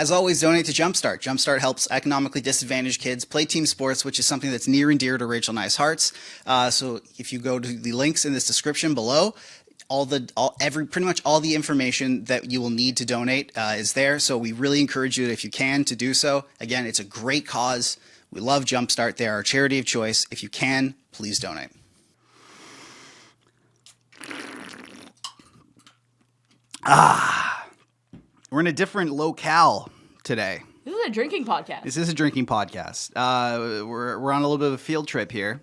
As always, donate to Jumpstart. Jumpstart helps economically disadvantaged kids play team sports, which is something that's near and dear to Rachel and I's hearts. So if you go to the links in this description below, pretty much all the information that you will need to donate is there. So we really encourage you, if you can, to do so. Again, it's a great cause. We love Jumpstart. They are our charity of choice. If you can, please donate. We're in a different locale today. This is a drinking podcast. This is a drinking podcast. We're on a little bit of a field trip here.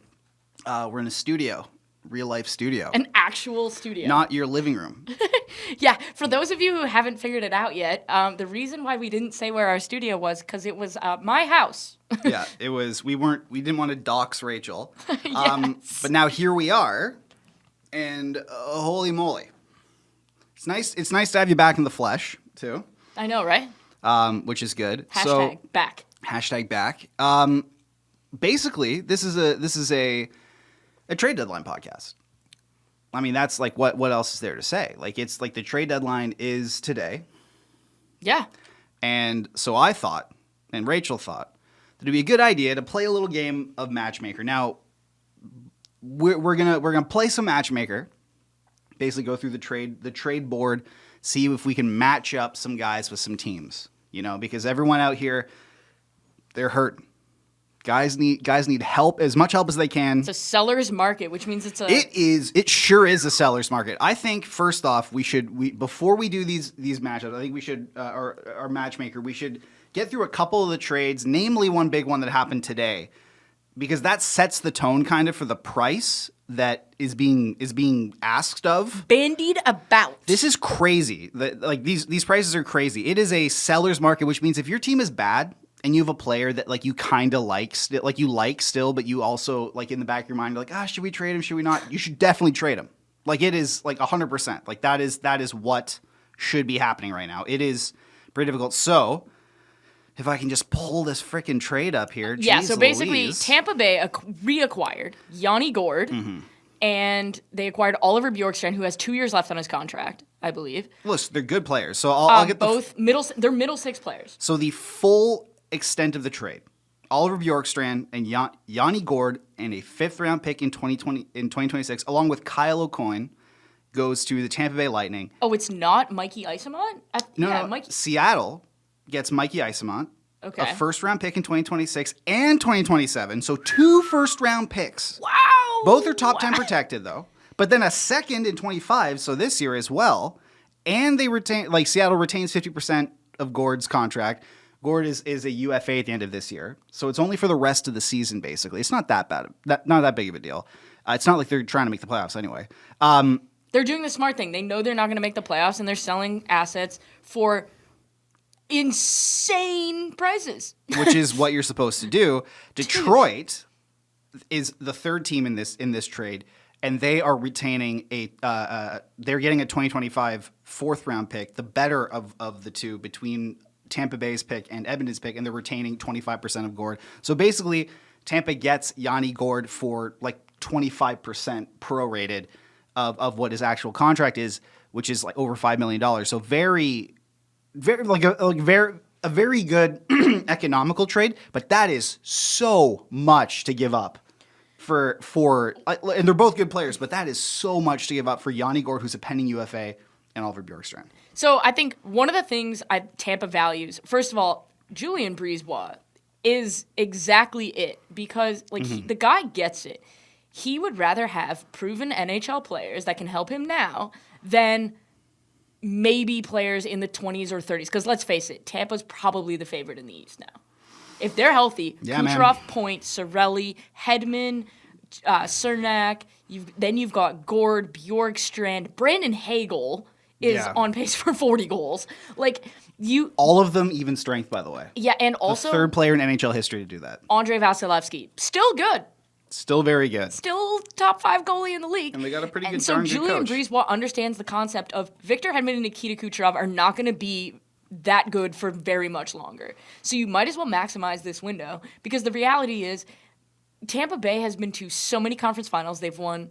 We're in a studio, real life studio. An actual studio. Not your living room. Yeah, for those of you who haven't figured it out yet, the reason why we didn't say where our studio was because it was my house. Yeah, it was. We didn't want to dox Rachel. Yes. But now here we are, and holy moly. It's nice to have you back in the flesh, too. I know, right? Which is good. Hashtag back. Hashtag back. Basically, this is a trade deadline podcast. I mean, that's like what else is there to say? Like, it's like the trade deadline is today. Yeah. And so I thought, and Rachel thought, that it'd be a good idea to play a little game of matchmaker. Now, we're gonna play some matchmaker. Basically, go through the trade board, see if we can match up some guys with some teams. You know, because everyone out here, they're hurt. Guys need help, as much help as they can. It's a seller's market, which means It sure is a seller's market. I think first off, before we do these matchups, I think we should our matchmaker, we should get through a couple of the trades, namely one big one that happened today, because that sets the tone kind of for the price that is being asked of. Bandied about. This is crazy. Like these prices are crazy. It is a seller's market, which means if your team is bad and you have a player that like you kind of like still, but you also like in the back of your mind you're like, should we trade him? Should we not? You should definitely trade him. Like it is like 100%. Like that is what should be happening right now. It is pretty difficult. So if I can just pull this freaking trade up here. Yeah, Jeez so basically Louise. Tampa Bay reacquired Yanni Gord, and they acquired Oliver Bjorkstrand, who has 2 years left on his contract, I believe. Listen, they're good players. So I'll get they're middle six players. So the full extent of the trade: Oliver Bjorkstrand and Yanni Gord and a 5th round pick in 2026, along with Kyle O'Coin, goes to the Tampa Bay Lightning. Oh, it's not Mikey Isamont? No. Mikey. Seattle gets Mikey Isamont, okay, a 1st round pick in 2026 and 2027. So 2 1st round picks. Wow. Both are top 10 protected though. But then a 2nd in 25, so this year as well. And they retain, like Seattle retains 50% of Gord's contract. Gord is a UFA at the end of this year, so it's only for the rest of the season. Basically, it's not that bad, not that big of a deal. It's not like they're trying to make the playoffs anyway. They're doing the smart thing. They know they're not going to make the playoffs, and they're selling assets for insane prices. Which is what you're supposed to do. Detroit is the 3rd team in this trade, and they are retaining they're getting a 2025 4th round pick, the better of the two between Tampa Bay's pick and Edmonton's pick, and they're retaining 25% of Gord. So basically, Tampa gets Yanni Gord for like 25% prorated of what his actual contract is, which is like over $5 million. So very, very a very good economical trade, but that is so much to give up for and they're both good players, but that is so much to give up for Yanni Gord, who's a pending UFA, and Oliver Bjorkstrand. So I think one of the things Tampa values, first of all, Julien Brisebois is exactly it, because the guy gets it. He would rather have proven NHL players that can help him now than maybe players in the 20s or 30s. Because let's face it, Tampa's probably the favorite in the East now. If they're healthy, Kucherov, Point, Cirelli, Hedman, Cernak, you've got Gord, Bjorkstrand, Brandon Hagel is on pace for 40 goals. All of them even strength, by the way. Yeah, and also the 3rd player in NHL history to do that. Andrei Vasilevsky, still good. Still very good. Still top 5 goalie in the league. And they got a pretty good, darn good coach. And so Julien Brisebois understands the concept of Victor Hedman and Nikita Kucherov are not going to be that good for very much longer. So you might as well maximize this window, because the reality is Tampa Bay has been to so many conference finals. They've won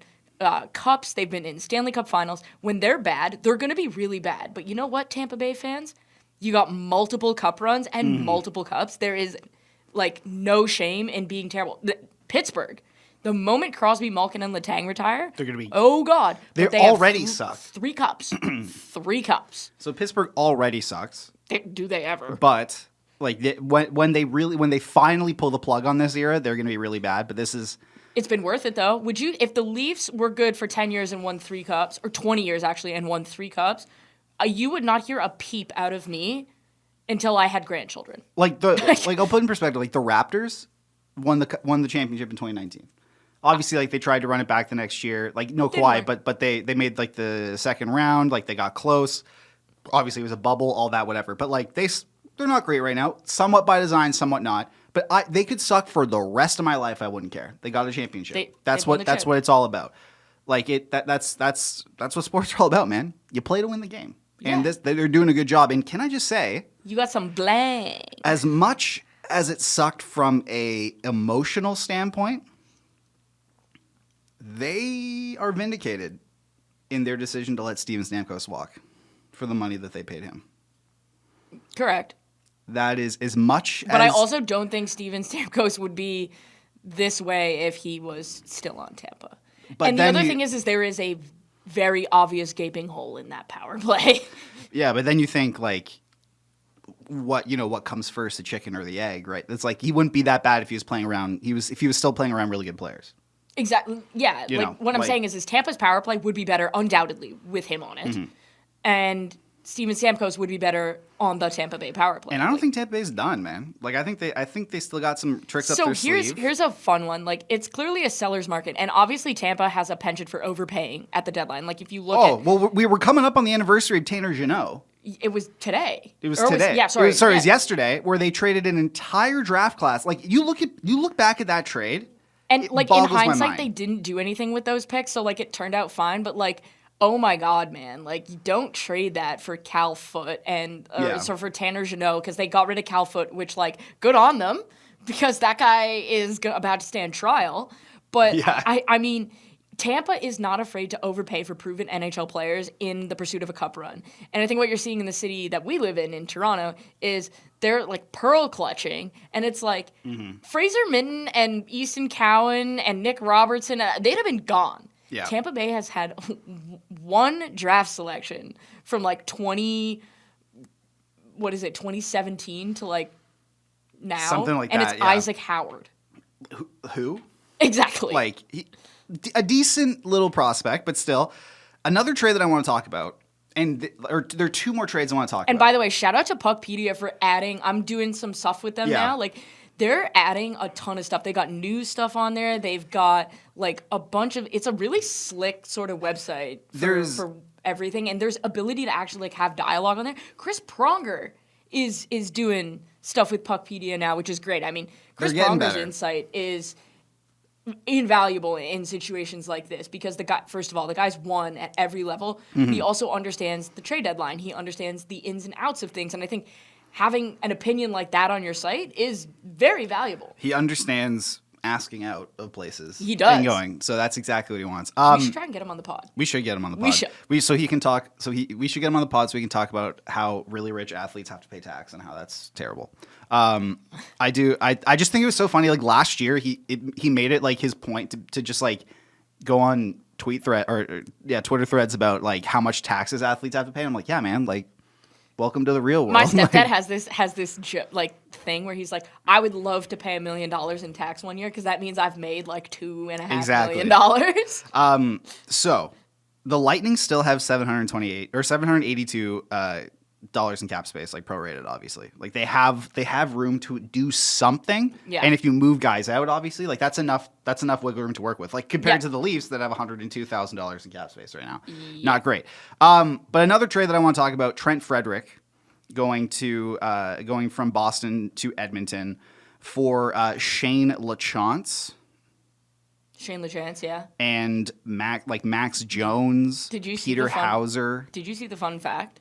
cups. They've been in Stanley Cup finals. When they're bad, they're going to be really bad. But you know what, Tampa Bay fans? You got multiple cup runs and multiple cups. There is, like, no shame in being terrible. Pittsburgh, the moment Crosby, Malkin, and Letang retire, They're going to be... oh, God. They have already suck. 3 cups. 3 cups. So Pittsburgh already sucks. Do they ever? But, like, when they finally pull the plug on this era, they're going to be really bad. But this is... It's been worth it, though. Would you, if the Leafs were good for 10 years and won 3 cups, or 20 years, actually, and won 3 cups, you would not hear a peep out of me until I had grandchildren. Like, I'll put in perspective, like, the Raptors won the championship in 2019. Obviously, like, they tried to run it back the next year. Like, no Kawhi, but they made, like, the second round. Like, they got close. Obviously, it was a bubble, all that, whatever. But, like, they're not great right now. Somewhat by design, somewhat not. But they could suck for the rest of my life. I wouldn't care. They got a championship. That's what it's all about. Like, that's what sports are all about, man. You play to win the game. Yeah. And they're doing a good job. And can I just say, you got some blank. As much as it sucked from a emotional standpoint, they are vindicated in their decision to let Steven Stamkos walk for the money that they paid him. Correct. That is as much But I also don't think Steven Stamkos would be this way if he was still on Tampa. But and the other thing is there is a very obvious gaping hole in that power play. Yeah, but then you think, like, what comes first, the chicken or the egg, right? It's like he wouldn't be that bad if he was playing around. If he was still playing around really good players. Exactly. Yeah. What I'm saying is Tampa's power play would be better undoubtedly with him on it, and Steven Stamkos would be better on the Tampa Bay power play. And I don't think Tampa Bay's done, man. Like, I think they still got some tricks up their sleeve. So here's a fun one. Like, it's clearly a seller's market, and obviously Tampa has a penchant for overpaying at the deadline. Like, if you look we were coming up on the anniversary of Tanner Jeannot. It was today. It was today. Yeah, sorry. It was yesterday, where they traded an entire draft class. Like, you look back at that trade, and like in hindsight, they didn't do anything with those picks, so like it turned out fine. But like, oh my God, man! Like, you don't trade that for Cal Foote for Tanner Jeannot, because they got rid of Cal Foote, which, like, good on them, because that guy is about to stand trial. But yeah. I mean, Tampa is not afraid to overpay for proven NHL players in the pursuit of a cup run. And I think what you're seeing in the city that we live in Toronto, is they're like pearl clutching. And it's like Fraser Minton and Easton Cowan and Nick Robertson, they'd have been gone. Yeah. Tampa Bay has had one draft selection from like 2017 to like now. Something like that. And it's Isaac Howard. Who? Exactly. Like, a decent little prospect, but still. Another trade that I want to talk about, there are 2 more trades I want to talk about. And by the way, shout out to Puckpedia for adding, I'm doing some stuff with them now. Like, they're adding a ton of stuff. They got news stuff on there. They've got like a bunch of, it's a really slick sort of website for everything. And there's ability to actually like have dialogue on there. Chris Pronger is doing stuff with Puckpedia now, which is great. I mean, Chris Pronger's insight is invaluable in situations like this, because the guy's won at every level. He also understands the trade deadline. He understands the ins and outs of things. And I think having an opinion like that on your site is very valuable. He understands asking out of places. He does. And going. So that's exactly what he wants. We should try and get him on the pod. We should get him on the pod. We should. We should get him on the pod so he can talk about how really rich athletes have to pay tax and how that's terrible. I just think it was so funny. Like, last year, he made it like his point to just like go on Twitter threads about like how much taxes athletes have to pay. I'm like, yeah, man, like, welcome to the real world. My stepdad has this like thing where he's like, I would love to pay $1 million in tax one year, because that means I've made like $2.5 million. So the Lightning still have $782 in cap space, like prorated, obviously. Like, they have room to do something. Yeah. And if you move guys out, obviously, like, that's enough wiggle room to work with. Like, compared to the Leafs that have $102,000 in cap space right now. Yeah. Not great. But another trade that I want to talk about, Trent Frederick going from Boston to Edmonton for Shane Lachance. Shane Lachance, yeah. And Max Jones, Peter Hauser. Did you see the fun fact?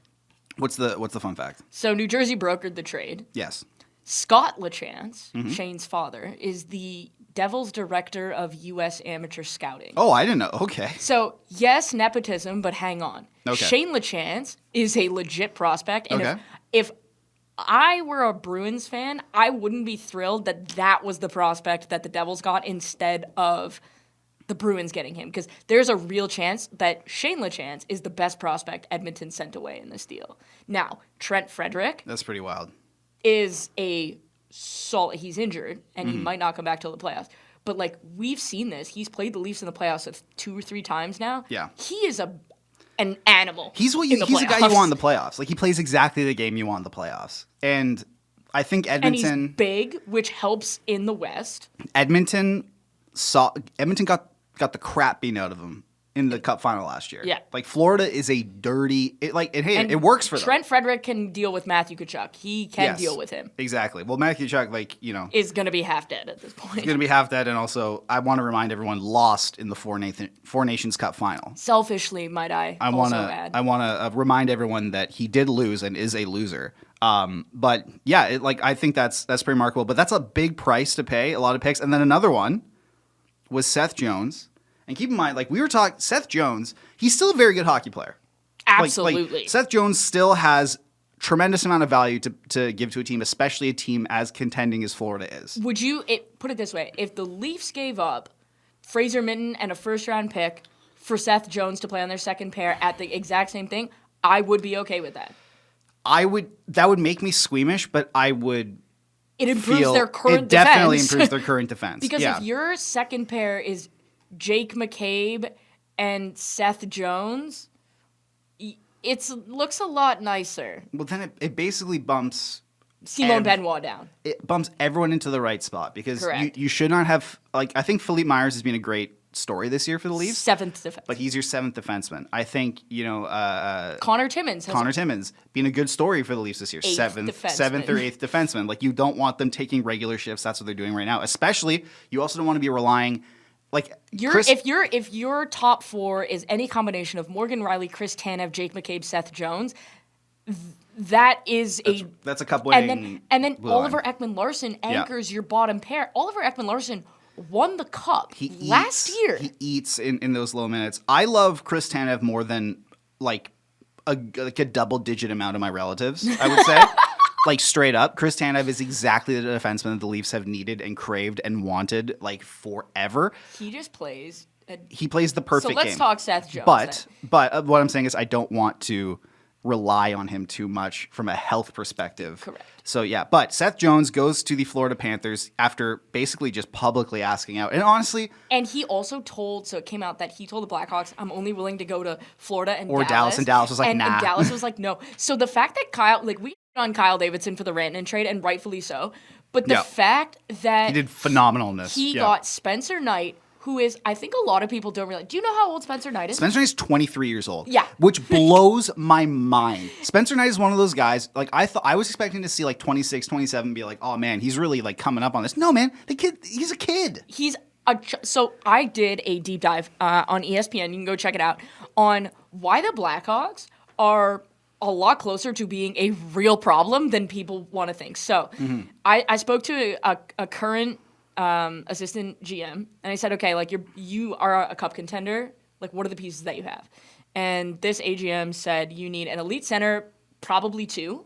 What's the fun fact? So New Jersey brokered the trade. Yes. Scott Lachance, Shane's father, is the Devils director of U.S. amateur scouting. Oh, I didn't know. Okay. So, yes, nepotism, but hang on. Okay. Shane Lachance is a legit prospect. And if I were a Bruins fan, I wouldn't be thrilled that was the prospect that the Devils got instead of the Bruins getting him, because there's a real chance that Shane LeChance is the best prospect Edmonton sent away in this deal. Now, Trent Frederick That's pretty wild. is a solid. He's injured, and he might not come back till the playoffs. But, like, we've seen this. He's played the Leafs in the playoffs 2 or 3 times now. Yeah. He is an animal. He's in the he's a guy you playoffs. want in the playoffs. Like, he plays exactly the game you want in the playoffs. And I think And Edmonton he's big, which helps in the West. Edmonton got the crap beaten out of them in the Cup final last year. Yeah. Like, Florida is a dirty And it works for them. Trent Frederick can deal with Matthew Tkachuk. He can Yes, deal with him. Exactly. Well, Matthew Tkachuk, Is going to be half dead at this point. he's going to be half dead, and also I want to remind everyone lost in the Four Nations Cup final. Selfishly, might I also add. I want to remind everyone that he did lose and is a loser. But yeah, I think that's pretty remarkable. But that's a big price to pay. A lot of picks, and then another one was Seth Jones. And keep in mind, like we were talking, Seth Jones, he's still a very good hockey player. Absolutely. Like, Seth Jones still has tremendous amount of value to give to a team, especially a team as contending as Florida is. Would you put it this way? If the Leafs gave up Fraser Minton and a first-round pick for Seth Jones to play on their second pair at the exact same thing, I would be okay with that. That would make me squeamish, but I would. It improves feel their current it defense. definitely improves their current defense. Because yeah. if your second pair is Jake McCabe and Seth Jones, it looks a lot nicer. Well, then it basically bumps Simone Benoit down. It bumps everyone into the right spot because Correct. you should not have I think Philippe Myers has been a great story this year for the Leafs. 7th defense. But he's your 7th defenseman. I think Connor Timmins being a good story for the Leafs this year. 8th Seventh or 8th defenseman. Like, you don't want them taking regular shifts. That's what they're doing right now. Especially, you also don't want to be relying. Like, if your top 4 is any combination of Morgan Riley, Chris Tanev, Jake McCabe, Seth Jones, that is that's a cup winning. And then blue Oliver line. Ekman-Larsson anchors your bottom pair. Oliver Ekman-Larsson won the cup last year. He eats in those low minutes. I love Chris Tanev more than like a double-digit amount of my relatives, I would say. Like, straight up, Chris Tanev is exactly the defenseman that the Leafs have needed and craved and wanted, like, forever. He just plays. He plays the perfect game. So let's talk Seth Jones. But what I'm saying is I don't want to rely on him too much from a health perspective. Correct. So, yeah. But Seth Jones goes to the Florida Panthers after basically just publicly asking out. And honestly... And he also it came out that he told the Blackhawks, I'm only willing to go to Florida and Dallas. And Dallas was like, nah. And Dallas was like, no. So the fact that we on Kyle Davidson for the Rantanen trade, and rightfully so. But the fact that he did phenomenal in this. He got Spencer Knight, who is, I think a lot of people don't realize. Do you know how old Spencer Knight is? Spencer Knight is 23 years old. Yeah. Which blows my mind. Spencer Knight is one of those guys, like, I was expecting to see like 26, 27 be like, oh man, he's really like coming up on this. No, man, he's a kid. So I did a deep dive on ESPN, you can go check it out, on why the Blackhawks are a lot closer to being a real problem than people want to think. So I spoke to a current assistant GM, and I said, okay, like you are a cup contender. Like, what are the pieces that you have? And this AGM said you need an elite center, probably 2.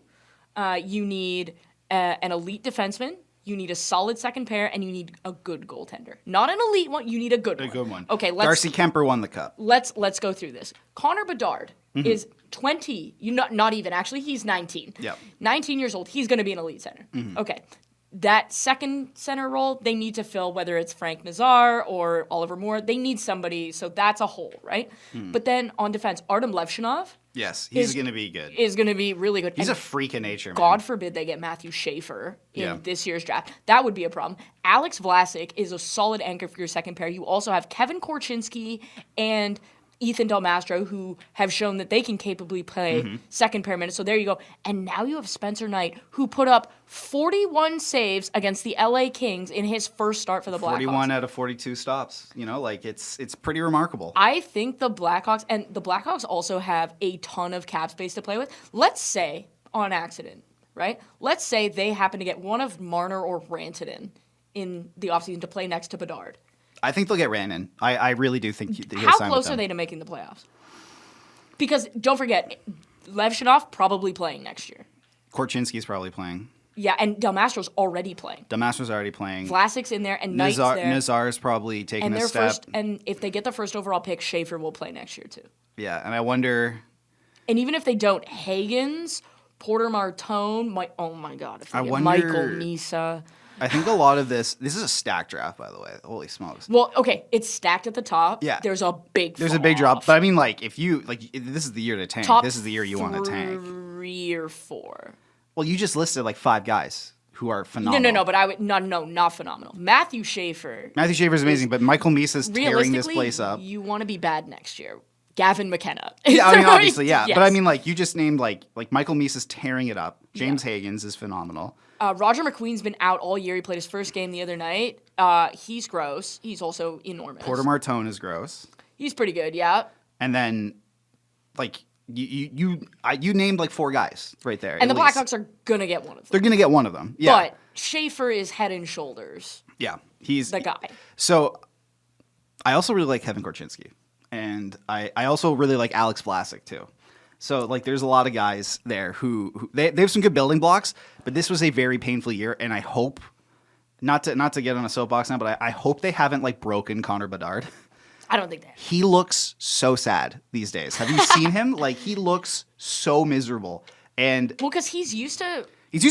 You need an elite defenseman. You need a solid second pair, and you need a good goaltender. Not an elite one. You need a good one. A good one. Okay, Darcy Kemper won the cup. Let's go through this. Connor Bedard is 20. Not even, actually. He's 19. Yep. 19 years old. He's going to be an elite center. Okay. That second center role, they need to fill, whether it's Frank Nazar or Oliver Moore. They need somebody, so that's a hole, right? But then on defense, Artem Levshinov. Yes, he's going to be good. Is going to be really good. He's a freak of nature, man. God forbid they get Matthew Schaefer in this year's draft. That would be a problem. Alex Vlasic is a solid anchor for your second pair. You also have Kevin Korchinski and Ethan Del Mastro, who have shown that they can capably play second pair minutes. So there you go. And now you have Spencer Knight, who put up 41 saves against the LA Kings in his first start for the Blackhawks. 41 out of 42 stops. You know, like, it's pretty remarkable. I think the Blackhawks also have a ton of cap space to play with. Let's say, on accident, right? Let's say they happen to get one of Marner or Rantanen in the offseason to play next to Bedard. I think they'll get Rantanen. I really do think he'll How sign close with them. are they to making the playoffs? Because don't forget, Levshinov probably playing next year. Korchinski's probably playing. Yeah, and Del Mastro's already playing. Del Mastro's already playing. Vlasic's in there, and Knight's there. Nazar's probably taking a step. And if they get the first overall pick, Schaefer will play next year too. Yeah, and I wonder. And even if they don't, Hagens, Porter Martone, oh my God, if they get wonder- Michael Misa. I think a lot of this is a stack draft, by the way. Holy smokes. Well, okay, it's stacked at the top. Yeah. There's a big drop. But I mean, like, if this is the year to tank. Top This is the year you want to tank. 3 or 4. Well, you just listed like 5 guys who are phenomenal. No, but I would no, not phenomenal. Matthew Schaefer. Matthew Schaefer's amazing, but Michael Misa's tearing this place up. You want to be bad next year. Gavin McKenna. Yeah, I mean, obviously, yeah. Yes. But I mean, like, you just named, like Michael Misa's tearing it up. James Hagens is phenomenal. Roger McQueen's been out all year. He played his first game the other night. He's gross. He's also enormous. Porter Martone is gross. He's pretty good, yeah. And then, like, you named, like, 4 guys right there. And the least. Blackhawks are going to get one of them. They're going to get one of them, yeah. But Schaefer is head and shoulders. Yeah, he's the guy. So, I also really like Kevin Korchinski. And I also really like Alex Vlasic, too. So, like, there's a lot of guys there who they have some good building blocks, but this was a very painful year, and I hope, not to get on a soapbox now, but I hope they haven't, like, broken Connor Bedard. I don't think that. He looks so sad these days. Have you seen him? Like, he looks so miserable. And well, because he's used to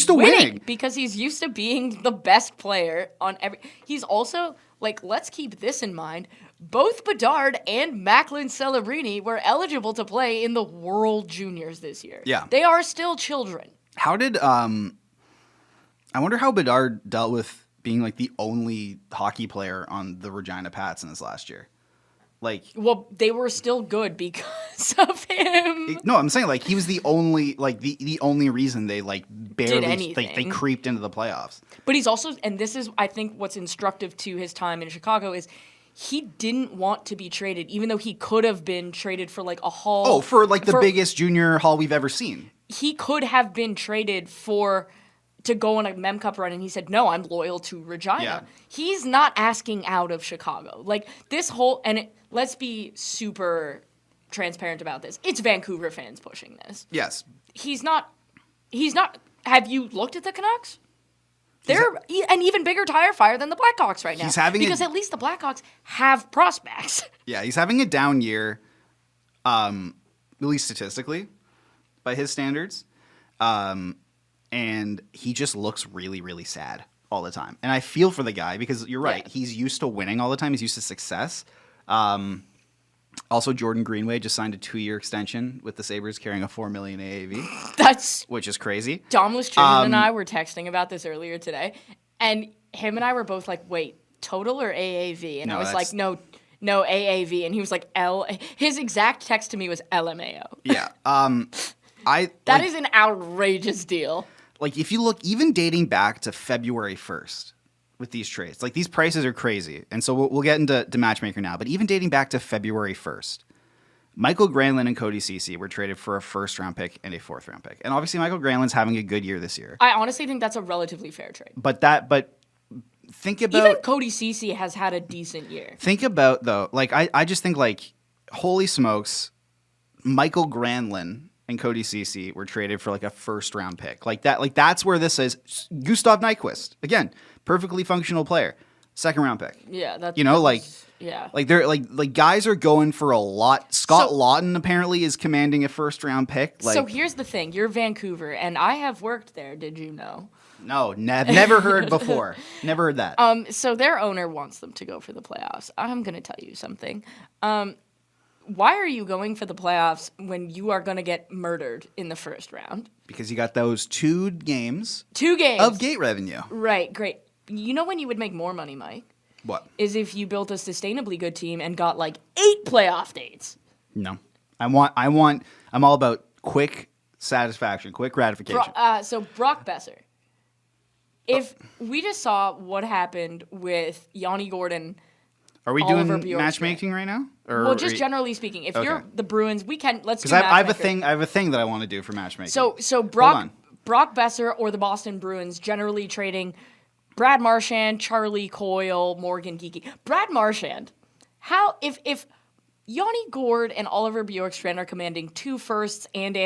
winning. Because he's used to being the best player on every. He's also, like, let's keep this in mind. Both Bedard and Macklin Celebrini were eligible to play in the World Juniors this year. Yeah. They are still children. How did I wonder how Bedard dealt with being, like, the only hockey player on the Regina Pats in his last year. Like, well, they were still good because of him. No, I'm saying, like, he was the only, like, the only reason they, like, barely they creeped into the playoffs. But he's also, and this is, I think, what's instructive to his time in Chicago is he didn't want to be traded, even though he could have been traded for, like, a haul. Oh, for, like, the biggest junior haul we've ever seen. He could have been traded to go on a Mem Cup run, and he said, no, I'm loyal to Regina. Yeah. He's not asking out of Chicago. Like, this whole, let's be super transparent about this. It's Vancouver fans pushing this. Yes. He's not, have you looked at the Canucks? They're an even bigger tire fire than the Blackhawks right now. Because at least the Blackhawks have prospects. Yeah, he's having a down year, at least statistically, by his standards. And he just looks really, really sad all the time. And I feel for the guy because you're right. Yeah. He's used to winning all the time. He's used to success. Also, Jordan Greenway just signed a 2-year extension with the Sabres, carrying a $4 million AAV. Which is crazy. Dom Lustrian and I were texting about this earlier today, and him and I were both like, "Wait, total or AAV?" And I was like, "No, AAV." And he was like, His exact text to me was LMAO. Yeah. That is an outrageous deal. Like, if you look, even dating back to February 1st. With these trades. Like, these prices are crazy. And so we'll get into matchmaker now. But even dating back to February 1st, Michael Granlund and Cody Ceci were traded for a first-round pick and a fourth-round pick. And obviously, Michael Granlund's having a good year this year. I honestly think that's a relatively fair trade. But think about... Even Cody Ceci has had a decent year. Think about, though, like, I just think, like, holy smokes, Michael Granlund and Cody Ceci were traded for, like, a first-round pick. Like, that's where this is. Gustav Nyquist, again, perfectly functional player. Second round pick. Yeah, that's yeah. Like they're like guys are going for a lot. Scott Lawton apparently is commanding a first round pick. Like, so here's the thing: you're Vancouver, and I have worked there. Did you know? No, never heard before. Never heard that. So their owner wants them to go for the playoffs. I'm gonna tell you something. Why are you going for the playoffs when you are gonna get murdered in the first round? Because you got those 2 games. 2 games of gate revenue. Right. Great. You know when you would make more money, Mike? What? Is if you built a sustainably good team and got like 8 playoff dates. No. I'm all about quick satisfaction, quick gratification. So Brock Besser. If we just saw what happened with Yanni Gordon. Are we doing matchmaking right now? Well, just generally speaking, if you're the Bruins, let's do matchmaking. Because I have a thing that I want to do for matchmaking. So Brock Besser or the Boston Bruins generally trading Brad Marchand, Charlie Coyle, Morgan Geekie. Brad Marchand, if Yanni Gord and Oliver Bjorkstrand are commanding 2 firsts and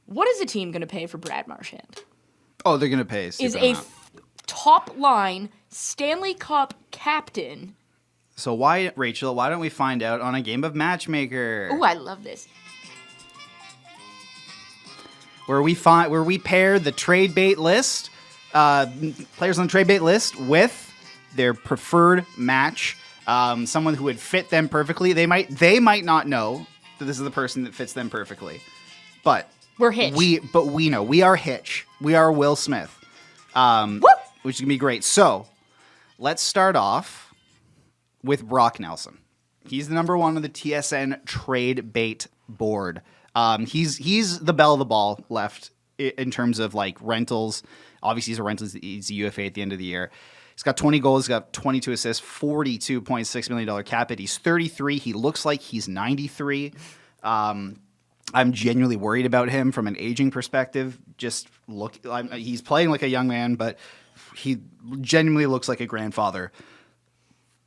What is a team going to pay for Brad Marchand? Oh, they're going to pay. Is a top line Stanley Cup captain. So why, Rachel, why don't we find out on a game of Matchmaker? Oh, I love this. Where we pair the trade bait list, players on the trade bait list with their preferred match, someone who would fit them perfectly. They might not know that this is the person that fits them perfectly, but we're Hitch. We know we are Hitch. We are Will Smith, which is gonna be great. So let's start off with Brock Nelson. He's the number one on the TSN trade bait board. He's the belle of the ball left in terms of like rentals. Obviously, he's a rental. He's a UFA at the end of the year. He's got 20 goals. He's got 22 assists, $42.6 million cap hit. He's 33. He looks like he's 93. I'm genuinely worried about him from an aging perspective. He's playing like a young man, but he genuinely looks like a grandfather.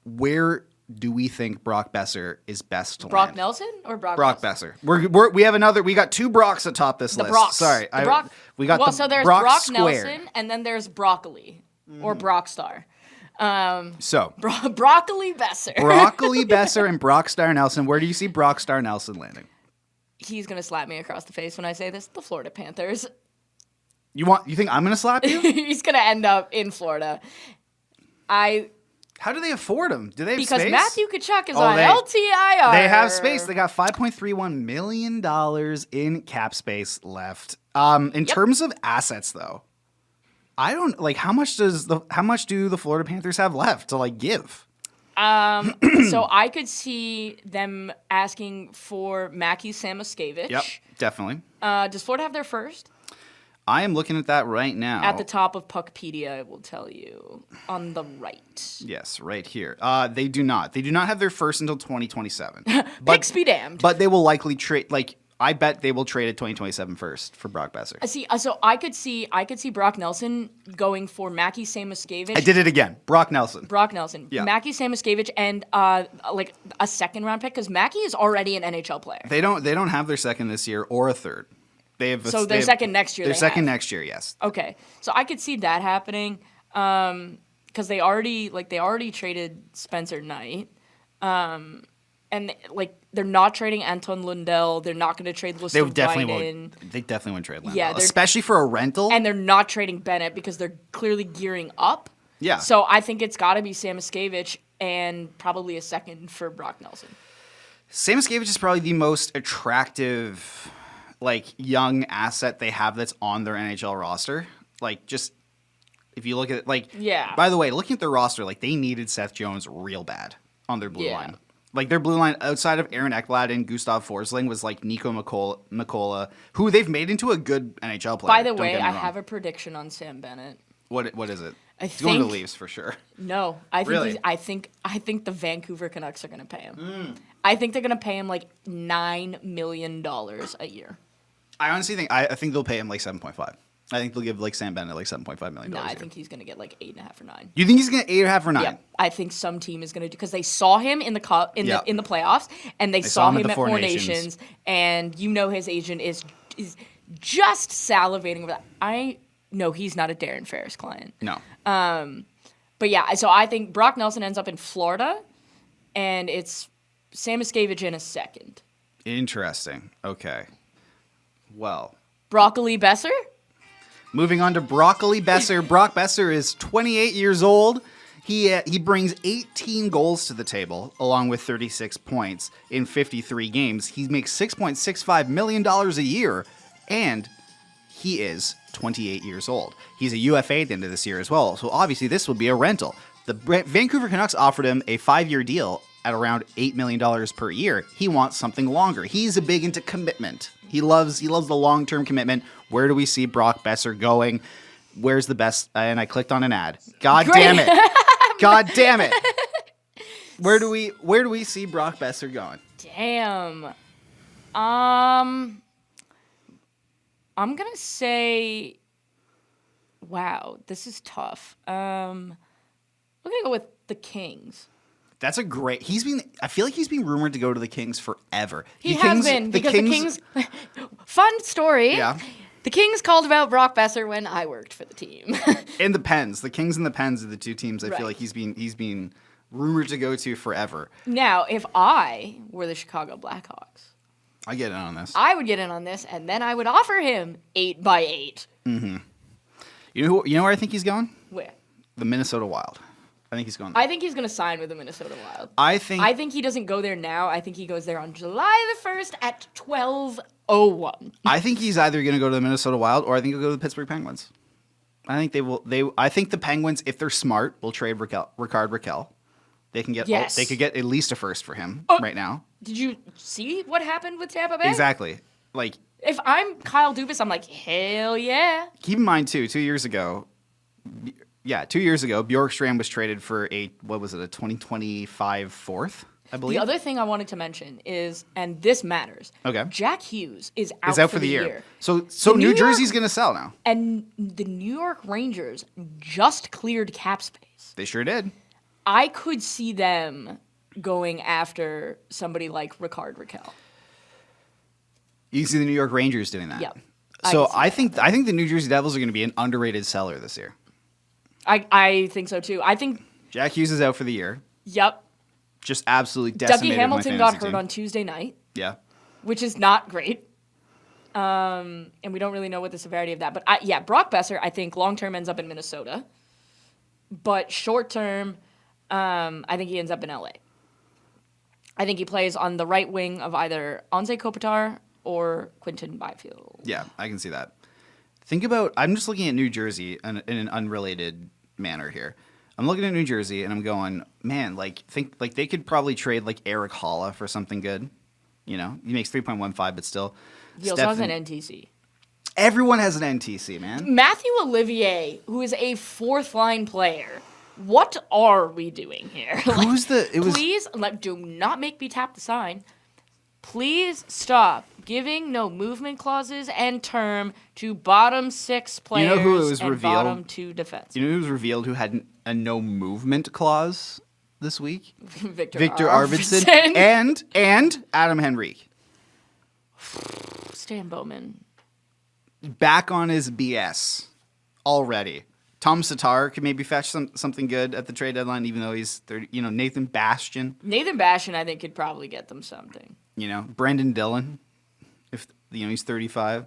Where do we think Brock Besser is best to Brock land? Nelson or Brock Besser? We got two Brocks atop this list. Brocks. Sorry. So there's Brock Nelson and then there's Broccoli or Brockstar. Broccoli Besser. Broccoli Besser and Brockstar Nelson. Where do you see Brockstar Nelson landing? He's going to slap me across the face when I say this. The Florida Panthers. You think I'm going to slap you? He's going to end up in Florida. How do they afford him? Do they have because space? Matthew Tkachuk is on LTIR. They have space. They got $5.31 million in cap space left. In terms of assets, though, I don't like how much do the Florida Panthers have left to like give? So I could see them asking for Mackie Samoskevich. Yep, definitely. Does Florida have their first? I am looking at that right now. At the top of Puckpedia, I will tell you. On the right. Yes, right here. They do not. They do not have their first until 2027. Picks be damned. But they will likely trade. I bet they will trade at 2027 first for Brock Besser. So I could see Brock Nelson going for Mackie Samoskevich. I did it again. Brock Nelson. Yeah. Mackie Samoskevich and like a second round pick because Mackie is already an NHL player. They don't have their second this year or a third. Their second next year. Their second next year, yes. Okay, so I could see that happening because they already traded Spencer Knight, and they're not trading Anton Lundell. They're not going to trade Lustavinen. They definitely won't trade Lundell, yeah, especially for a rental. And they're not trading Bennett because they're clearly gearing up. Yeah. So I think it's got to be Samoskevich and probably a second for Brock Nelson. Samoskevich is probably the most attractive young asset they have that's on their NHL roster. Just if you look at it, yeah. By the way, looking at their roster, they needed Seth Jones real bad on their blue line. Their blue line outside of Aaron Ekblad and Gustav Forsling was Nico Mikkola, who they've made into a good NHL player. By the way, I have a prediction on Sam Bennett. What is it? He's going to the Leafs for sure. No, I think the Vancouver Canucks are going to pay him. I think they're going to pay him $9 million a year. I honestly think I think they'll pay him 7.5. I think they'll give Sam Bennett $7.5 million. No, I think he's going to get 8.5 or 9. You think he's going to get 8.5 or 9? Yeah, I think some team is going to do because they saw him in the cup in the playoffs, and they saw him at Four Nations, and his agent is just salivating over that. I know he's not a Darren Ferris client. No. But yeah, so I think Brock Nelson ends up in Florida, and it's Samoskevich in a second. Interesting. Okay. Well. Broccoli Besser? Moving on to Broccoli Besser. Brock Besser is 28 years old. He brings 18 goals to the table, along with 36 points in 53 games. He makes $6.65 million a year, and he is 28 years old. He's a UFA at the end of this year as well, so obviously this will be a rental. The Vancouver Canucks offered him a 5-year deal at around $8 million per year. He wants something longer. He's big into commitment. He loves the long-term commitment. Where do we see Brock Besser going? Where's the best? And I clicked on an ad. God damn it. God damn it. Where do we see Brock Besser going? Damn. I'm going to say wow, this is tough. We're going to go with the Kings. That's a great. I feel like he's been rumored to go to the Kings forever. He has been because the Kings. Fun story. Yeah. The Kings called about Brock Besser when I worked for the team. And the Pens, the Kings and the Pens are the two teams I Right. feel like he's been rumored to go to forever. Now, if I were the Chicago Blackhawks, I get in on this. I would get in on this, and then I would offer him 8x8. You know where I think he's going? Where? The Minnesota Wild. I think he's going there. I think he's going to sign with the Minnesota Wild. I think he doesn't go there now. I think he goes there on July the 1st at 12:01. I think he's either going to go to the Minnesota Wild or I think he'll go to the Pittsburgh Penguins. I think they will. I think the Penguins, if they're smart, will trade Ricard Raquel. They can get. Yes. They could get at least a first for him right now. Did you see what happened with Tampa Bay? Exactly. Like, If I'm Kyle Dubas, I'm like, hell yeah. keep in mind too. 2 years ago, Bjorkstrand was traded for a 2025 fourth, I believe. The other thing I wanted to mention is, and this matters. Okay. Jack Hughes is out, is out for the year. So New Jersey's going to sell now. And the New York Rangers just cleared cap space. They sure did. I could see them going after somebody like Ricard Raquel. You see the New York Rangers doing that. Yep. So I think the New Jersey Devils are going to be an underrated seller this year. I think so too. I think. Jack Hughes is out for the year. Yep. Just absolutely decimated Dougie Hamilton my got fantasy hurt team. on Tuesday night, Yeah. which is not great. And we don't really know what the severity of that. But Brock Besser, I think long term ends up in Minnesota. But short term, I think he ends up in LA. I think he plays on the right wing of either Anze Kopitar or Quinton Byfield. Yeah, I can see that. Think about, I'm just looking at New Jersey in an unrelated manner here. I'm looking at New Jersey and I'm going, man, they could probably trade like Eric Holla for something good. You know, he makes 3.15, but still. He also has an NTC. Everyone has an NTC, man. Matthew Olivier, who is a fourth line player. What are we doing here? Please, do not make me tap the sign. Please stop giving no movement clauses and term to bottom six players and bottom two defense. You know who was revealed who had a no movement clause this week? Victor Arvidsson and Adam Henrique. Stan Bowman. Back on his BS already. Tom Tatar could maybe fetch something good at the trade deadline, even though he's 30. You know, Nathan Bastian, I think, could probably get them something. You know, Brendan Dillon, if he's 35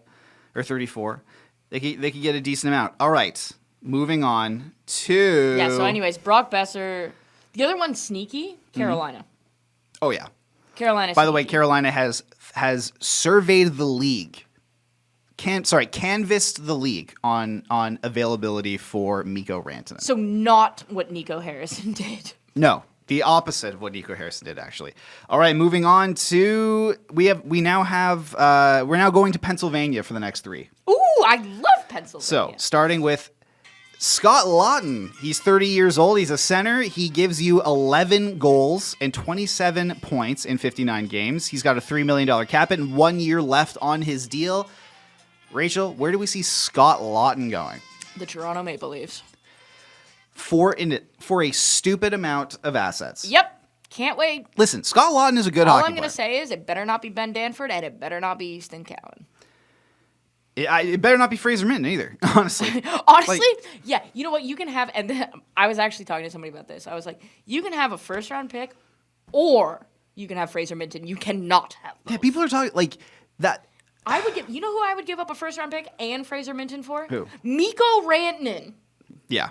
or 34, they could get a decent amount. All right, moving on to So, anyways, Brock Besser. The other one's sneaky. Carolina. Oh yeah. Carolina. By the way, Carolina has surveyed the league. Canvassed the league on availability for Mikko Rantanen. So not what Nico Harrison did. No, the opposite of what Nico Harrison did, actually. All right, moving on to we're now going to Pennsylvania for the next three. Ooh, I love Pennsylvania. So starting with Scott Laughton. He's 30 years old. He's a center. He gives you 11 goals and 27 points in 59 games. He's got a $3 million cap hit and 1 year left on his deal. Rachel, where do we see Scott Laughton going? The Toronto Maple Leafs. For a stupid amount of assets. Yep. Can't wait. Listen, Scott Laughton is a good hockey player. All I'm going to say is it better not be Ben Danford and it better not be Easton Cowan. It better not be Fraser Minton either, honestly. Yeah. You know what? You can have, and I was actually talking to somebody about this. I was like, you can have a first-round pick or you can have Fraser Minton. You cannot have both. Yeah, people are talking like that. You know who I would give up a first-round pick and Fraser Minton for? Who? Mikko Rantanen. Yeah.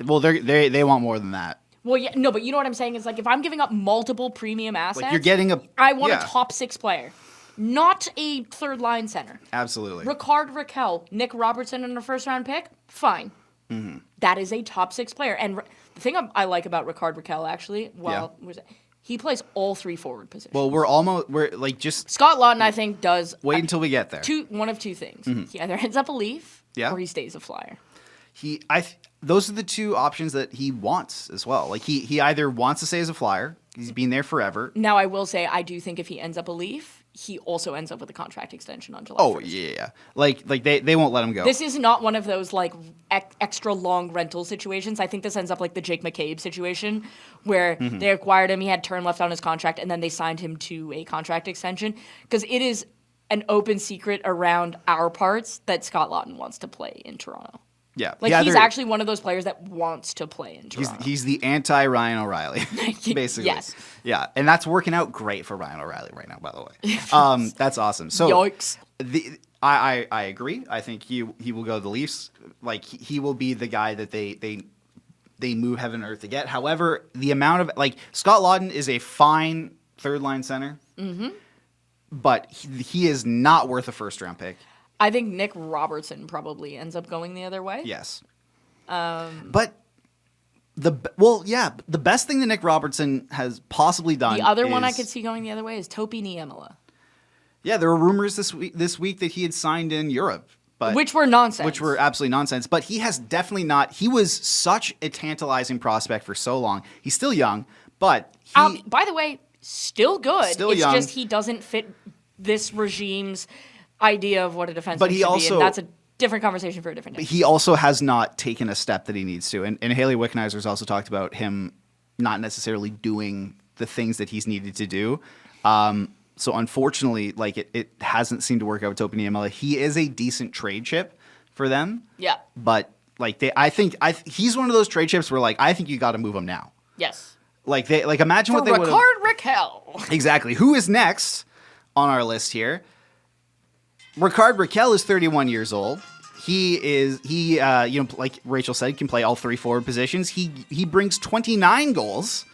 Well, they want more than that. Well, yeah, no, but you know what I'm saying is like if I'm giving up multiple premium assets, Like you're getting I want a top six player, not a third line center. Absolutely. Ricard Raquel, Nick Robertson in a first round pick, fine. Mm-hmm. That is a top six player. And the thing I like about Ricard Raquel actually, he plays all three forward positions. Well, we're like just Scott Laughton, I think, does wait until we get there. One of two things. Mm-hmm. He either ends up a Leaf, or he stays a Flyer. those are the two options that he wants as well. Like he either wants to stay as a Flyer, he's been there forever. Now, I will say, I do think if he ends up a Leaf, he also ends up with a contract extension on July 1st. Oh, yeah. Like they won't let him go. This is not one of those, like, extra long rental situations. I think this ends up like the Jake McCabe situation, where they acquired him, he had term left on his contract, and then they signed him to a contract extension. Because it is an open secret around our parts that Scott Laughton wants to play in Toronto. Yeah. Like, he's actually one of those players that wants to play in Toronto. He's the anti-Ryan O'Reilly, basically. Yes. Yeah, and that's working out great for Ryan O'Reilly right now, by the way. That's awesome. So Yikes. I agree. I think he will go to the Leafs. Like, he will be the guy that they move heaven and earth to get. However, the amount of, like, Scott Laughton is a fine third-line center, but he is not worth a first-round pick. I think Nick Robertson probably ends up going the other way. Yes. But the best thing that Nick Robertson has possibly done. The other one I could see going the other way is Topi Niemela. Yeah, there were rumors this week that he had signed in Europe, but which were nonsense. Which were absolutely nonsense. But he has definitely not. He was such a tantalizing prospect for so long. He's still young, but by the way, still good. Still it's young. Just he doesn't fit this regime's idea of what a defenseman should be, and that's a different conversation for a different day. He also has not taken a step that he needs to. And Haley Wickenheiser's also talked about him not necessarily doing the things that he's needed to do. So unfortunately, like it hasn't seemed to work out with Topi Niemela. He is a decent trade chip for them. Yeah. But like I think he's one of those trade chips where like I think you got to move him now. Yes. Like imagine what they would have. Ricard Raquel. Exactly. Who is next on our list here? Ricard Raquel is 31 years old. He like Rachel said, can play all three forward positions. He brings 29 goals.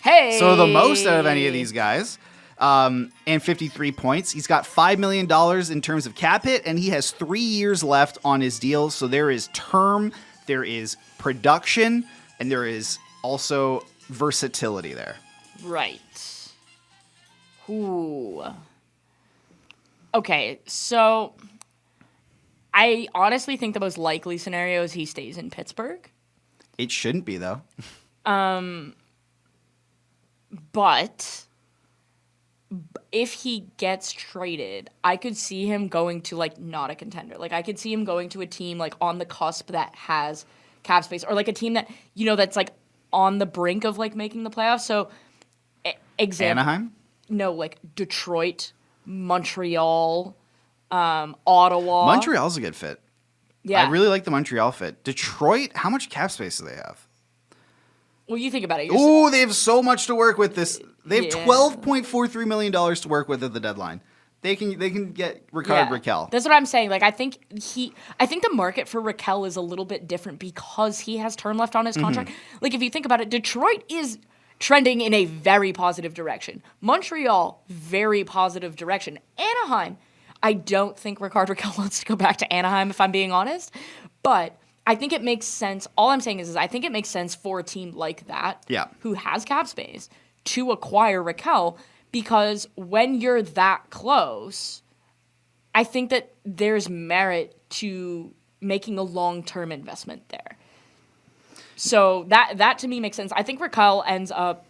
Hey. So the most out of any of these guys. And 53 points. He's got $5 million in terms of cap hit, and he has 3 years left on his deal. So there is term, there is production, and there is also versatility there. Right. Ooh. Okay, so I honestly think the most likely scenario is he stays in Pittsburgh. It shouldn't be, though. But if he gets traded, I could see him going to, like, not a contender. Like, I could see him going to a team, like, on the cusp that has cap space, or, like, a team that, you know, that's, like, on the brink of, like, making the playoffs. So, Anaheim? No, like, Detroit, Montreal, Ottawa. Montreal's a good fit. Yeah. I really like the Montreal fit. Detroit, how much cap space do they have? Well, you think about it. Ooh, they have so much to work with. They have Yeah. $12.43 million to work with at the deadline. They can get Ricard Raquel. That's what I'm saying. Like, I think the market for Raquel is a little bit different because he has term left on his contract. Like, if you think about it, Detroit is trending in a very positive direction. Montreal, very positive direction. Anaheim, I don't think Ricard Raquel wants to go back to Anaheim, if I'm being honest. But I think it makes sense. All I'm saying is I think it makes sense for a team like that, who has cap space, to acquire Raquel, because when you're that close, I think that there's merit to making a long-term investment there. So that to me makes sense. I think Raquel ends up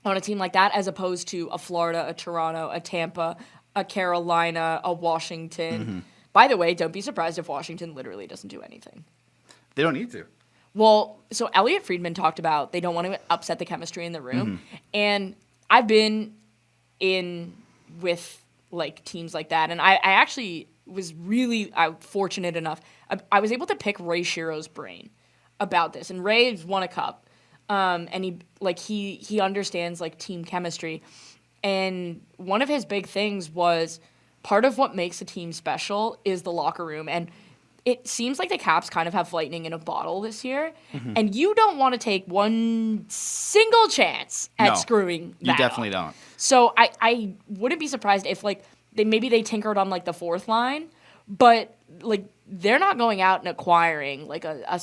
on a team like that as opposed to a Florida, a Toronto, a Tampa, a Carolina, a Washington. By the way, don't be surprised if Washington literally doesn't do anything. They don't need to. Well, so Elliot Friedman talked about they don't want to upset the chemistry in the room. And I've been in with, like, teams like that. And I actually was really fortunate enough. I was able to pick Ray Shiro's brain about this. And Ray's won a cup. And he understands, like, team chemistry. And one of his big things was part of what makes a team special is the locker room. And it seems like the Caps kind of have lightning in a bottle this year, and you don't want to take one single chance at screwing that You definitely up. don't. So I wouldn't be surprised if, like, they tinkered on, like, the fourth line, but, like, they're not going out and acquiring, like, a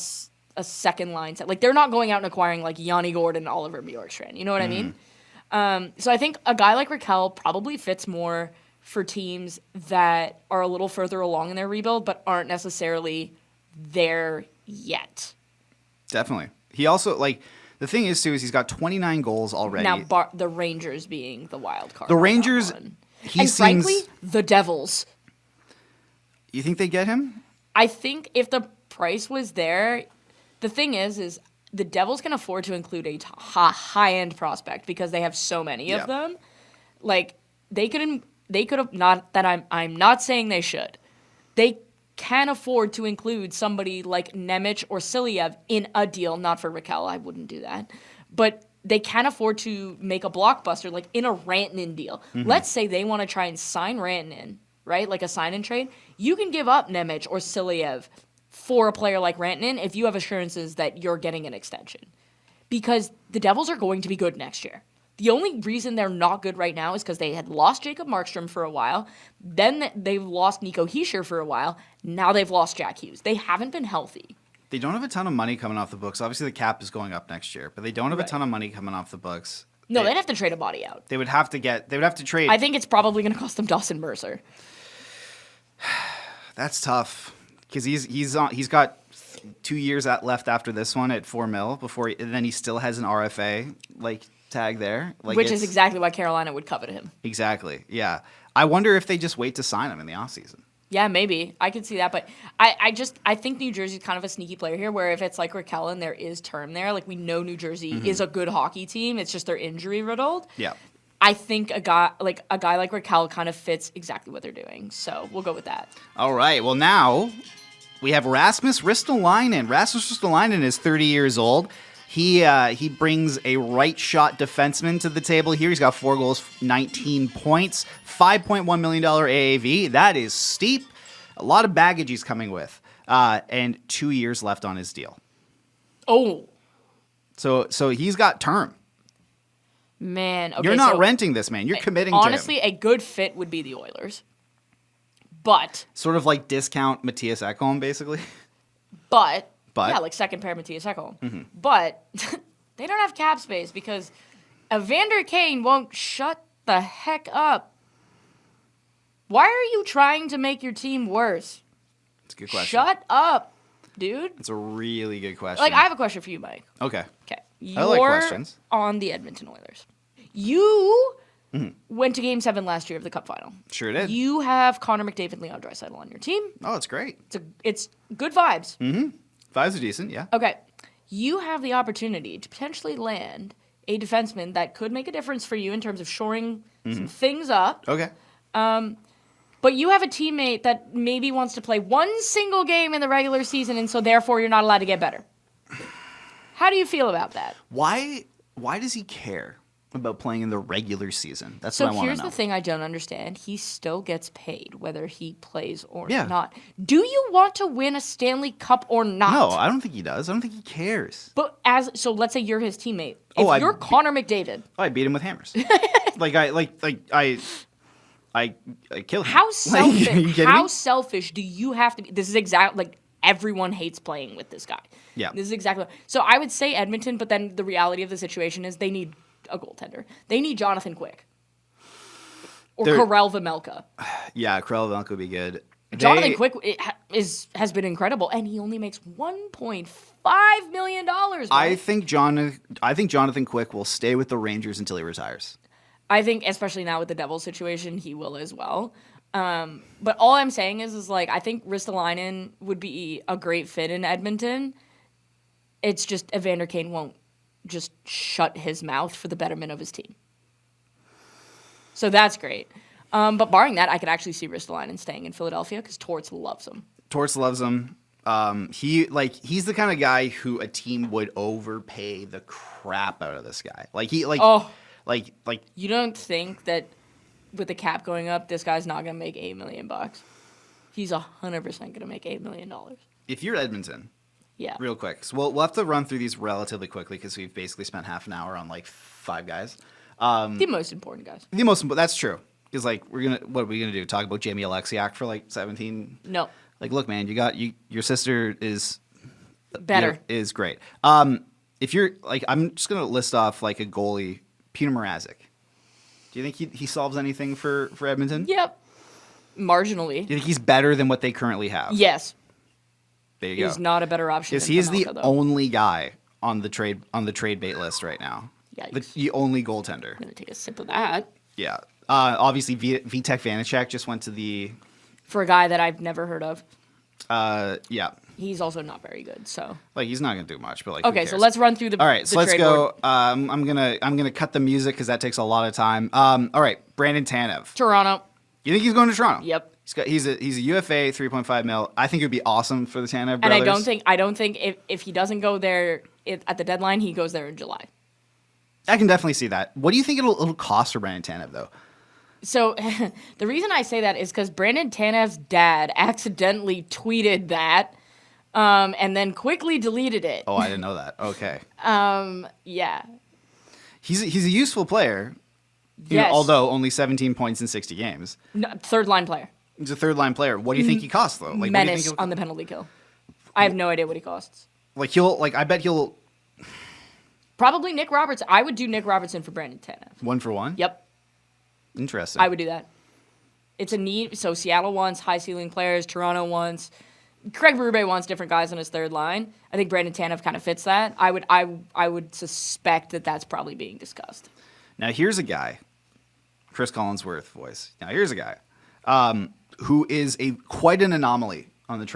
second line set. Like, they're not going out and acquiring, like, Yanni Gordon, Oliver Bjorkstrand. You know what I mean? So I think a guy like Raquel probably fits more for teams that are a little further along in their rebuild but aren't necessarily there yet. Definitely. He also, like, the thing is, too, is he's got 29 goals already. Now, the Rangers being the wild card. The on that Rangers, one. he and seems... frankly, the Devils. You think they get him? I think if the price was there, the thing is the Devils can afford to include a high-end prospect because they have so many of them. Like, they could have, not that I'm not saying they should. They can afford to include somebody like Nemec or Silyev in a deal, not for Raquel, I wouldn't do that. But they can afford to make a blockbuster, like in a Rantanen deal. Mm-hmm. Let's say they want to try and sign Rantanen, right? Like a sign-and trade. You can give up Nemec or Silyev for a player like Rantanen if you have assurances that you're getting an extension. Because the Devils are going to be good next year. The only reason they're not good right now is because they had lost Jacob Markstrom for a while. Then they've lost Nico Hischier for a while. Now they've lost Jack Hughes. They haven't been healthy. They don't have a ton of money coming off the books. Obviously, the cap is going up next year, but they don't have a ton of money coming off the books. No, they'd have to trade a body out. They would have to trade. I think it's probably going to cost them Dawson Mercer. That's tough because he's got 2 years left after this one at $4 million and then he still has an RFA tag there, which is exactly why Carolina would covet him. Exactly, yeah. I wonder if they just wait to sign him in the offseason. Yeah, maybe. I could see that, but I think New Jersey's kind of a sneaky player here, where if it's like Raquel and there is term there, like we know New Jersey is a good hockey team, it's just they're injury riddled. Yeah. I think a guy like Raquel kind of fits exactly what they're doing, so we'll go with that. All right. Well, now we have Rasmus Ristolainen. Rasmus Ristolainen is 30 years old. He brings a right shot defenseman to the table here. He's got 4 goals, 19 points, $5.1 million AAV. That is steep. A lot of baggage he's coming with, and 2 years left on his deal. Oh, so he's got term. Man, okay, you're not renting this man. You're committing to him. Honestly, a good fit would be the Oilers, but sort of like discount Matthias Ekholm, basically. But yeah, like second pair Matthias Ekholm. Mm-hmm. But they don't have cap space because Evander Kane won't shut the heck up. Why are you trying to make your team worse? It's a good question. Shut up, dude. It's a really good question. Like, I have a question for you, Mike. Okay. You're I like questions. On the Edmonton Oilers. You went to Game 7 last year of the Cup Final. Sure did. You have Connor McDavid, Leon Draisaitl on your team. Oh, it's great. It's good vibes. Mm-hmm. Vibes are decent, yeah. Okay. You have the opportunity to potentially land a defenseman that could make a difference for you in terms of shoring some things up. Okay. But you have a teammate that maybe wants to play one single game in the regular season, and so therefore you're not allowed to get better. How do you feel about that? Why does he care about playing in the regular season? That's what I want to know. So here's the thing I don't understand. He still gets paid whether he plays or not. Do you want to win a Stanley Cup or not? No, I don't think he does. I don't think he cares. But so let's say you're his teammate. If you're Connor McDavid. I beat him with hammers. I killed him. How selfish? How me? Selfish do you have to be? This is exactly everyone hates playing with this guy. Yeah. This is exactly. So I would say Edmonton, but then the reality of the situation is they need a goaltender. They need Jonathan Quick. Or Karel Vejmelka. Yeah, Karel Vejmelka would be good. Jonathan Quick has been incredible, and he only makes $1.5 million. Right? I think Jonathan Quick will stay with the Rangers until he retires. I think, especially now with the Devils situation, he will as well. But all I'm saying is I think Ristolainen would be a great fit in Edmonton. It's just Evander Kane won't just shut his mouth for the betterment of his team. So that's great. But barring that, I could actually see Ristolainen staying in Philadelphia because Torts loves him. Torts loves him. He's the kind of guy who a team would overpay the crap out of this guy. You don't think that with the cap going up, this guy's not going to make $8 million? He's 100% going to make $8 million. If you're Edmonton, yeah, real quick. So we'll have to run through these relatively quickly because we've basically spent half an hour on 5 guys. The most important guys. That's true. Because what are we gonna do? Talk about Jamie Alexiak for 17? No. Look, man, your sister is better. Is great. If you're I'm just gonna list off a goalie, Peter Mrazek. Do you think he solves anything for Edmonton? Yep. Marginally. Do you think he's better than what they currently have? Yes. There you go. Is not a better option. Because than he is the Pavelka, though. only guy on the trade bait list right now. Yikes. The only goaltender. I'm gonna take a sip of that. Yeah. Obviously, Vitek Vanacek just went to the. For a guy that I've never heard of. Yeah. He's also not very good. So. Like he's not gonna do much, but like. Who Okay, cares? so let's run through the. All right, so let's trade go. board. I'm gonna cut the music because that takes a lot of time. All right, Brandon Tanev. Toronto. You think he's going to Toronto? Yep. He's a UFA 3.5 mil. I think it would be awesome for the Tanev And brothers. I don't think if he doesn't go there at the deadline, he goes there in July. I can definitely see that. What do you think it'll cost for Brandon Tanev though? So the reason I say that is because Brandon Tanev's dad accidentally tweeted that, and then quickly deleted it. Oh, I didn't know that. Okay. Yeah. He's a useful player. Yes. Although only 17 points in 60 games. No, third line player. He's a third line player. What do you think he costs though? Like, Menace on the penalty kill. I have no idea what he costs. I bet he'll Probably Nick Robertson. I would do Nick Robertson for Brandon Tanev. 1-for-1. Yep. Interesting. I would do that. It's a need. So Seattle wants high ceiling players. Toronto wants. Craig Berube wants different guys on his third line. I think Brandon Tanev kind of fits that. I would suspect that that's probably being discussed. Now here's a guy, Chris Collinsworth voice. Now here's a guy who is quite an anomaly on the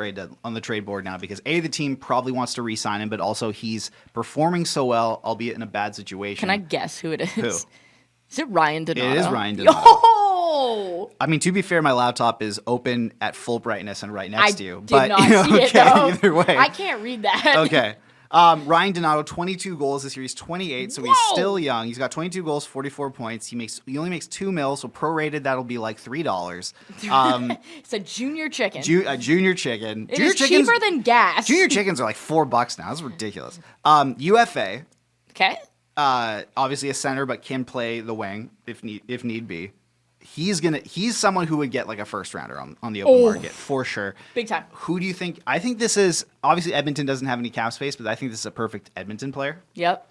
trade board now because the team probably wants to re-sign him, but also he's performing so well, albeit in a bad situation. Can I guess who it is? Who? Is it Ryan Donato? It is Ryan Donato. Oh! I mean, to be fair, my laptop is open at full brightness and right next to you. Did But not you know, see it, okay, though. either way. I can't read that. Okay. Ryan Donato, 22 goals this year. He's 28, so he's Whoa! still young. He's got 22 goals, 44 points. He only makes $2 million, so prorated that'll be like $3. It's a junior chicken. A junior chicken. It Junior is cheaper than gas. Junior chickens are like $4 now. That's ridiculous. UFA, Okay. obviously a center, but can play the wing if need be. He's someone who would get like a first rounder on the open market for sure. Big time. Who do you think? I think this is obviously Edmonton doesn't have any cap space, but I think this is a perfect Edmonton player. Yep.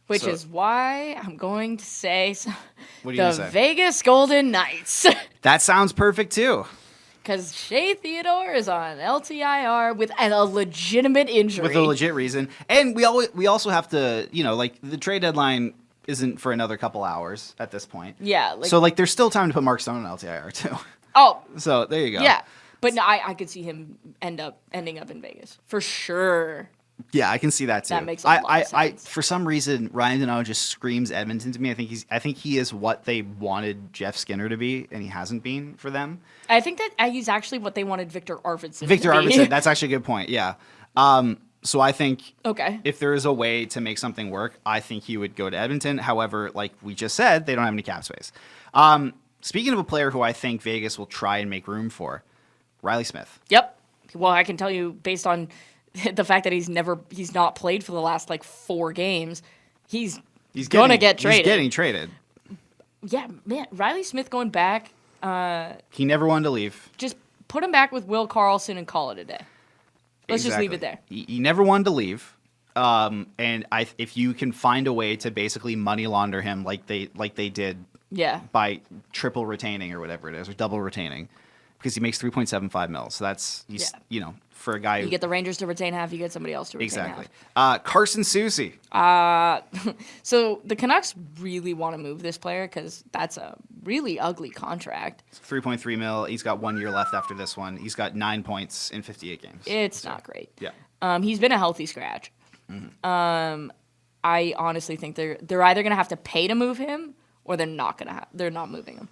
Which so- is why I'm going to say What are you gonna the say? Vegas Golden Knights. That sounds perfect too. Because Shea Theodore is on LTIR with a legitimate injury. With a legit reason. And we also have to, like the trade deadline isn't for another couple hours at this point. Yeah. So there's still time to put Mark Stone on LTIR too. Oh. So there you go. Yeah. But no, I could see him ending up in Vegas. For sure. Yeah, I can see that too. That makes a lot of sense. For some reason, Ryan Donato just screams Edmonton to me. I think he is what they wanted Jeff Skinner to be, and he hasn't been for them. I think that he's actually what they wanted Victor Arvidsson Victor to be. Arvidsson, that's actually a good point. Yeah. So I think Okay. if there is a way to make something work, I think he would go to Edmonton. However, like we just said, they don't have any cap space. Speaking of a player who I think Vegas will try and make room for, Riley Smith. Yep. Well, I can tell you based on the fact that he's not played for the last 4 games, he's gonna get traded. He's getting traded. Yeah, man, Riley Smith going back. He never wanted to leave. Just put him back with Will Carlson and call it a day. Let's just leave it there. He never wanted to leave. And if you can find a way to basically money launder him like they did Yeah. by triple retaining or whatever it is, or double retaining, because he makes 3.75 mil. So that's for a guy You who get the Rangers to retain half, you get somebody else to retain exactly. half. Carson Soucy. So the Canucks really want to move this player because that's a really ugly contract. 3.3 mil. He's got 1 year left after this one. He's got 9 points in 58 games. It's not great. Yeah. He's been a healthy scratch. Mm-hmm. I honestly think they're either gonna have to pay to move him or they're not moving him.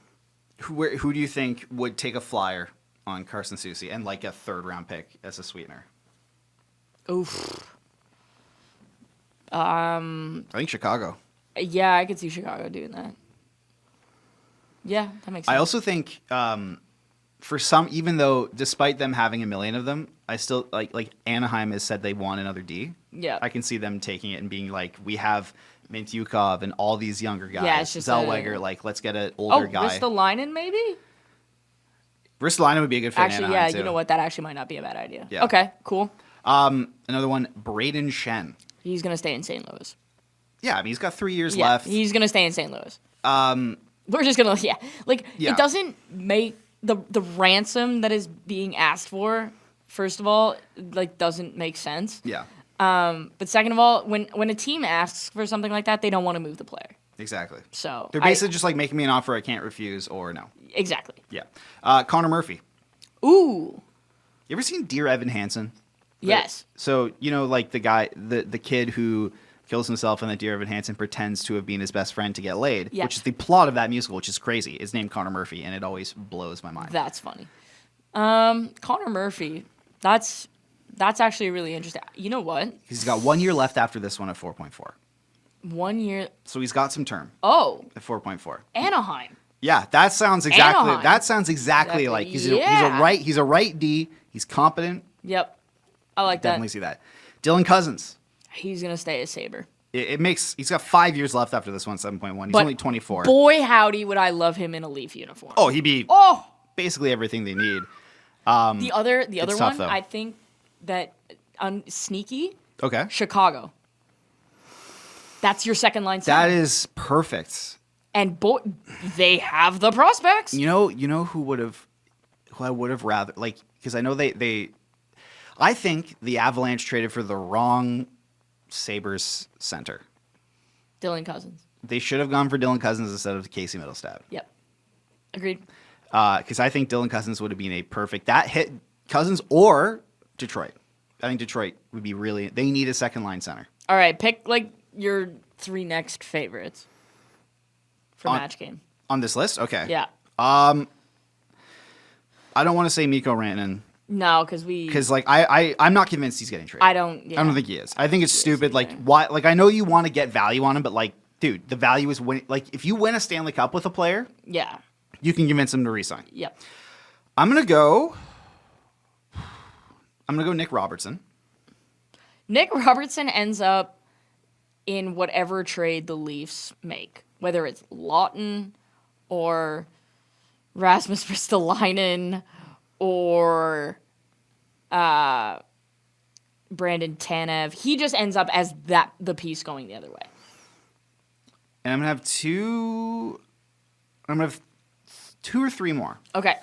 Who do you think would take a flyer on Carson Soucy and like a 3rd round pick as a sweetener? Oof. I think Chicago. Yeah, I could see Chicago doing that. Yeah, that makes sense. I also think for some, even though despite them having 1 million of them, I still like Anaheim has said they want another D. Yeah. I can see them taking it and being like, we have Mintyukov and all these younger guys. Yeah, it's just Zellweger, let's get an older guy. Ristolainen maybe? Ristolainen would be a good fit. Actually, in yeah, Anaheim, too. you know what? That actually might not be a bad idea. Yeah. Okay, cool. Another one, Braden Shen. He's gonna stay in St. Louis. Yeah, I mean he's got 3 years Yeah, left. he's gonna stay in St. Louis. We're just gonna Yeah. It doesn't make the ransom that is being asked for First of all, like doesn't make sense. Yeah. But second of all, when a team asks for something like that, they don't want to move the player. Exactly. So they're basically just like making me an offer I can't refuse or no. Exactly. Yeah. Connor Murphy. Ooh. You ever seen Dear Evan Hansen? Yes. So, you know, like the kid who kills himself and that Dear Evan Hansen pretends to have been his best friend to get laid, Yes. which is the plot of that musical, which is crazy. Is named Connor Murphy, and it always blows my mind. That's funny. Connor Murphy. That's actually really interesting. You know what? He's got 1 year left after this one at 4.4. 1 year. So he's got some term Oh. at 4.4. Anaheim. Yeah, that sounds exactly. Anaheim. That sounds exactly like he's a right D. He's competent. Yep. I like Definitely that. see that. Dylan Cousins. He's gonna stay a Saber. He's got 5 years left after this one. 7.1. He's But only 24. Boy, howdy, would I love him in a Leaf uniform. Oh, he'd be Oh. basically everything they need. The other tough, one, though. I think that sneaky Okay. Chicago. That's your second line center. That is perfect. And boy, they have the prospects. You know who I would have rather like because I know I think the Avalanche traded for the wrong Sabres center. Dylan Cousins. They should have gone for Dylan Cousins instead of Casey Middlestat. Yep. Agreed. Because I think Dylan Cousins would have been a perfect that hit Cousins or Detroit. I think Detroit would be really. They need a second line center. All right, pick like your 3 next favorites for match game. On this list? Okay. Yeah. I don't want to say Mikko Rantanen. No, because like I'm not convinced he's getting traded. I don't think he is. I think it's stupid. Like why? Like I know you want to get value on him, but like, dude, the value is when like if you win a Stanley Cup with a player, Yeah. you can convince him to resign. Yep. I'm gonna go Nick Robertson. Nick Robertson ends up in whatever trade the Leafs make, whether it's Lawton or Rasmus Ristolainen or Brandon Tanev. He just ends up as the piece going the other way. And I'm gonna have two or three more. Okay.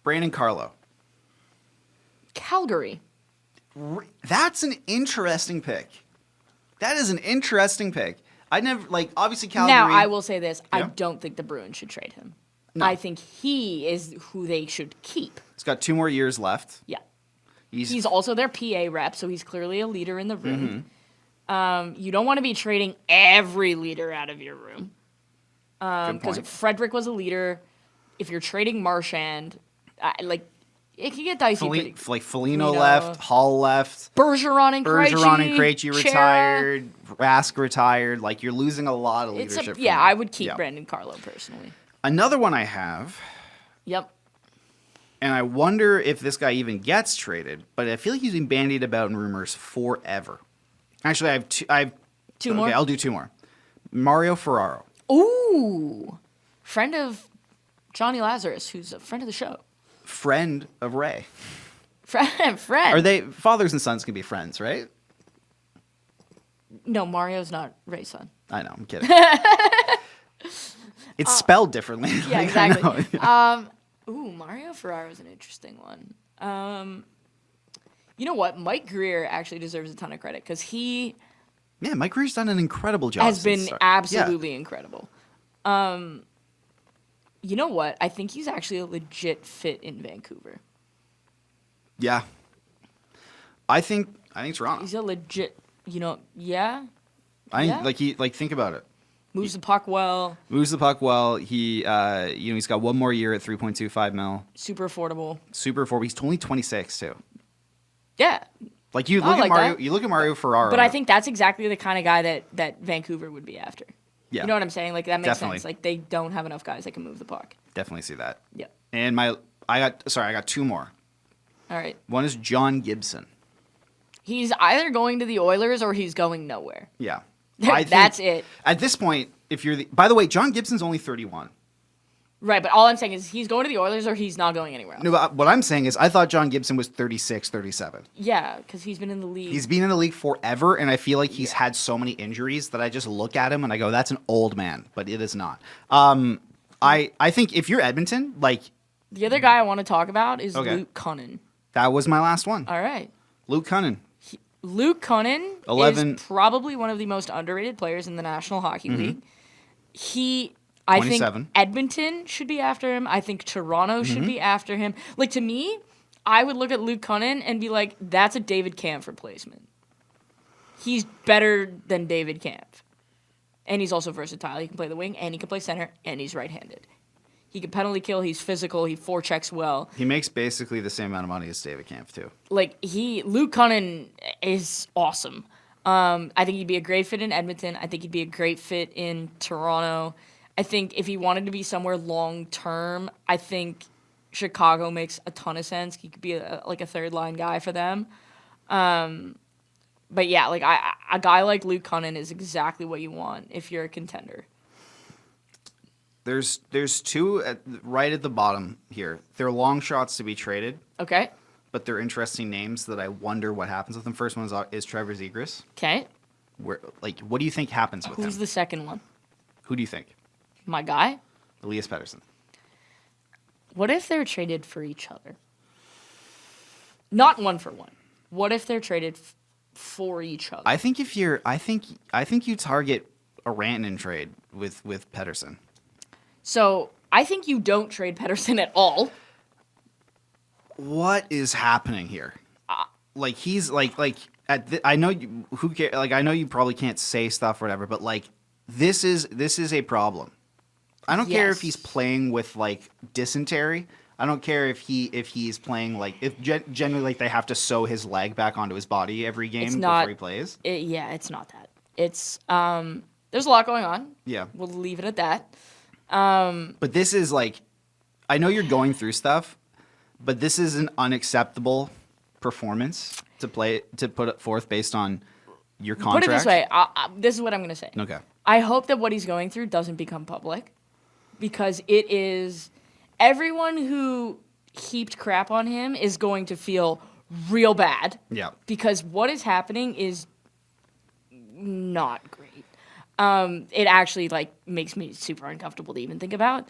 Brandon Carlo. Calgary. That's an interesting pick. That is an interesting pick. I never like obviously Calgary. Now I will say this: I Yeah. don't think the Bruins should trade him. No. I think he is who they should keep. He's got 2 more years left. Yeah. He's He's also their PA rep, so he's clearly a leader in the room. Mm-hmm. You don't want to be trading every leader out of your room. good Because point. Frederick was a leader. If you're trading Marchand, it can get dicey. Like Foligno Foligno. left, Hall left, Bergeron and Krejci Chara. retired, Rask retired. Like you're losing a lot of It's leadership. from yeah, them. I would keep Yeah. Brandon Carlo personally. Another one I have, Yep. and I wonder if this guy even gets traded, but I feel like he's been bandied about in rumors forever. Actually, I have Two more? Okay, I'll do 2 more. Mario Ferraro. Ooh, friend of Johnny Lazarus, who's a friend of the show. Friend of Ray. Friend. Are they fathers and sons can be friends, right? No, Mario's not Ray's son. I know, I'm kidding. It's spelled differently. Yeah, Like, I exactly. know. Mario Ferraro is an interesting one. You know what? Mike Greer actually deserves a ton of credit because he Yeah, Mike Reeves done an incredible job. has been since start. absolutely incredible. You know what? I think he's actually a legit fit in Vancouver. Yeah. I think Toronto. He's a legit, yeah. Think about it. Moves the puck well, Moves the puck well. He he's got 1 more year at 3.25 mil. super affordable. Super affordable. He's only 26 too. Yeah. Like you I look at like Mario, that. you look at Mario Ferraro. But I think that's exactly the kind of guy that Vancouver would be after. Yeah. You know what I'm saying? Like that makes Definitely. sense. Like they don't have enough guys that can move the puck. Definitely see that. Yeah. And I got 2 more. All right. One is John Gibson. He's either going to the Oilers or he's going nowhere. Yeah. That's it. At this point, by the way, John Gibson's only 31. Right, but all I'm saying is he's going to the Oilers or he's not going anywhere else. No, but what I'm saying is I thought John Gibson was 36, 37. Yeah, because he's been in the league. He's been in the league forever, and I feel like he's had so many injuries that I just look at him and I go, that's an old man, but it is not. I think if you're Edmonton, like, The other guy I want to talk about is Okay. Luke Cunnin. That was my last one. All right. Luke Cunnin. Luke Cunnin 11. is probably one of the most underrated players in the National Hockey League. I think 27. Edmonton should be after him. I think Toronto should be after him. Like, to me, I would look at Luke Cunnin and be like, that's a David Kampf replacement. He's better than David Kampf. And he's also versatile. He can play the wing, and he can play center, and he's right-handed. He can penalty kill. He's physical. He forechecks well. He makes basically the same amount of money as David Kampf, too. Like, Luke Cunnin is awesome. I think he'd be a great fit in Edmonton. I think he'd be a great fit in Toronto. I think if he wanted to be somewhere long-term, I think Chicago makes a ton of sense. He could be a third-line guy for them. But yeah, like a guy like Luke Cunnin is exactly what you want if you're a contender. There's two right at the bottom here. They're long shots to be traded. Okay. But they're interesting names that I wonder what happens with them. First one is Trevor Zegras. Okay. What do you think happens with him? Who's the second one? Who do you think? My guy? Elias Pettersson. What if they're traded for each other? Not one for one. What if they're traded for each other? I think you target a Rantanen trade with Pettersson. So I think you don't trade Pettersson at all. What is happening here? He's I know you, who cares? Like, I know you probably can't say stuff or whatever, but like this is a problem. I don't care if he's playing with like dysentery. I don't care if he's playing like if generally like they have to sew his leg back onto his body every game before he plays. It's not that. It's there's a lot going on. Yeah, we'll leave it at that. But this is like, I know you're going through stuff, but this is an unacceptable performance to put it forth based on your contract. Put it this way. This is what I'm going to say. Okay. I hope that what he's going through doesn't become public, because it is everyone who heaped crap on him is going to feel real bad. Yeah. Because what is happening is not great. It actually like makes me super uncomfortable to even think about.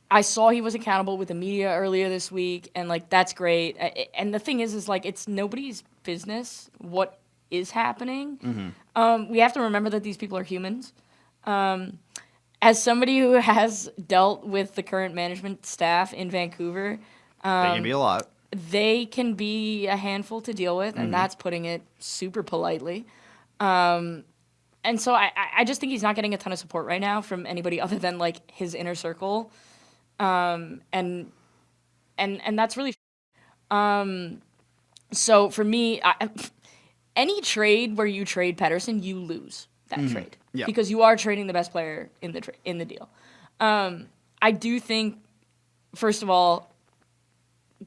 I saw he was accountable with the media earlier this week, and like that's great. And the thing is like it's nobody's business what is happening. Mm-hmm. We have to remember that these people are humans. As somebody who has dealt with the current management staff in Vancouver, they can be a lot. They can be a handful to deal with, and that's putting it super politely. And so I just think he's not getting a ton of support right now from anybody other than like his inner circle. And that's really so for me, any trade where you trade Pettersson, you lose that trade because you are trading the best player in the deal. I do think, first of all,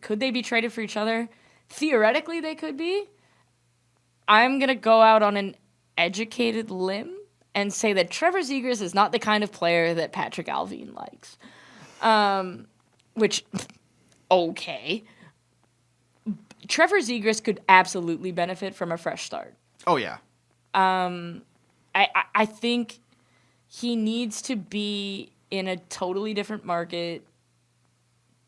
could they be traded for each other? Theoretically, they could be. I'm gonna go out on an educated limb and say that Trevor Zegras is not the kind of player that Patrick Allvin likes. Which, okay. Trevor Zegras could absolutely benefit from a fresh start. Oh, yeah. I think he needs to be in a totally different market,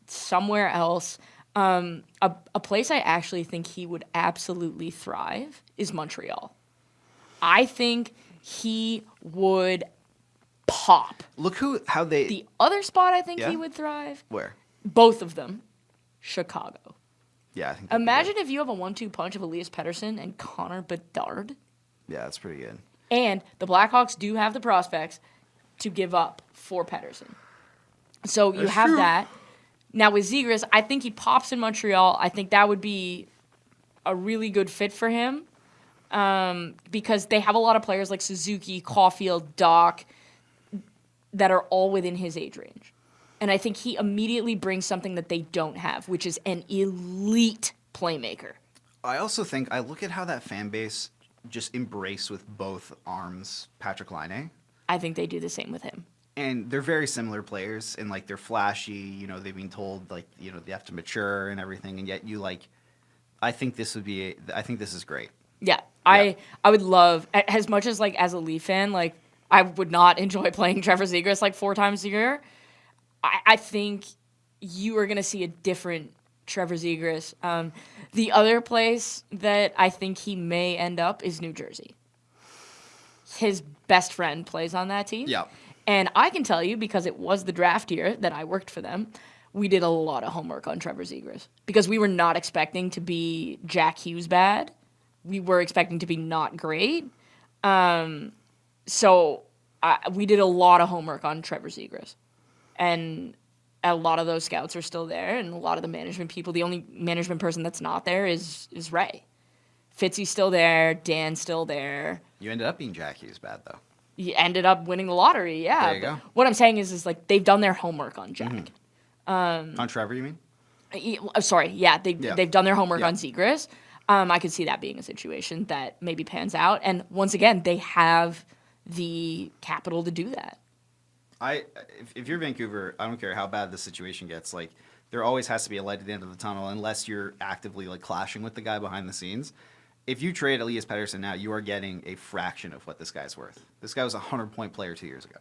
somewhere else. A place I actually think he would absolutely thrive is Montreal. I think he would pop. Look how they... The other spot I think he would thrive... Where? Both of them. Chicago. Yeah, I think... Imagine if you have a 1-2 punch of Elias Pettersson and Connor Bedard. Yeah, that's pretty good. And the Blackhawks do have the prospects to give up for Pettersson. So you have that. Now with Zegras, I think he pops in Montreal. I think that would be a really good fit for him. Because they have a lot of players like Suzuki, Caulfield, Doc, that are all within his age range. And I think he immediately brings something that they don't have, which is an elite playmaker. I also think, I look at how that fan base just embraced with both arms Patrick Laine. I think they do the same with him. And they're very similar players, and like they're flashy, you know, they've been told like, you know, they have to mature and everything, and yet you like, I think this is great. Yeah. I would love, as much as like as a Leaf fan, like I would not enjoy playing Trevor Zegras like 4 times a year. I think you are going to see a different Trevor Zegras. The other place that I think he may end up is New Jersey. His best friend plays on that team. Yeah. And I can tell you, because it was the draft year that I worked for them, we did a lot of homework on Trevor Zegras. Because we were not expecting to be Jack Hughes bad. We were expecting to be not great. So we did a lot of homework on Trevor Zegras. And a lot of those scouts are still there, and a lot of the management people. The only management person that's not there is Ray. Fitzy's still there. Dan's still there. You ended up being Jack Hughes bad, though. He ended up winning the lottery, yeah. There you go. What I'm saying is like they've done their homework on Jack. On Trevor, you mean? They've done their homework Yeah. on Zegras. I could see that being a situation that maybe pans out. And once again, they have the capital to do that. If you're Vancouver, I don't care how bad the situation gets. Like, there always has to be a light at the end of the tunnel, unless you're actively like clashing with the guy behind the scenes. If you trade Elias Pettersson now, you are getting a fraction of what this guy's worth. This guy was a 100-point player 2 years ago.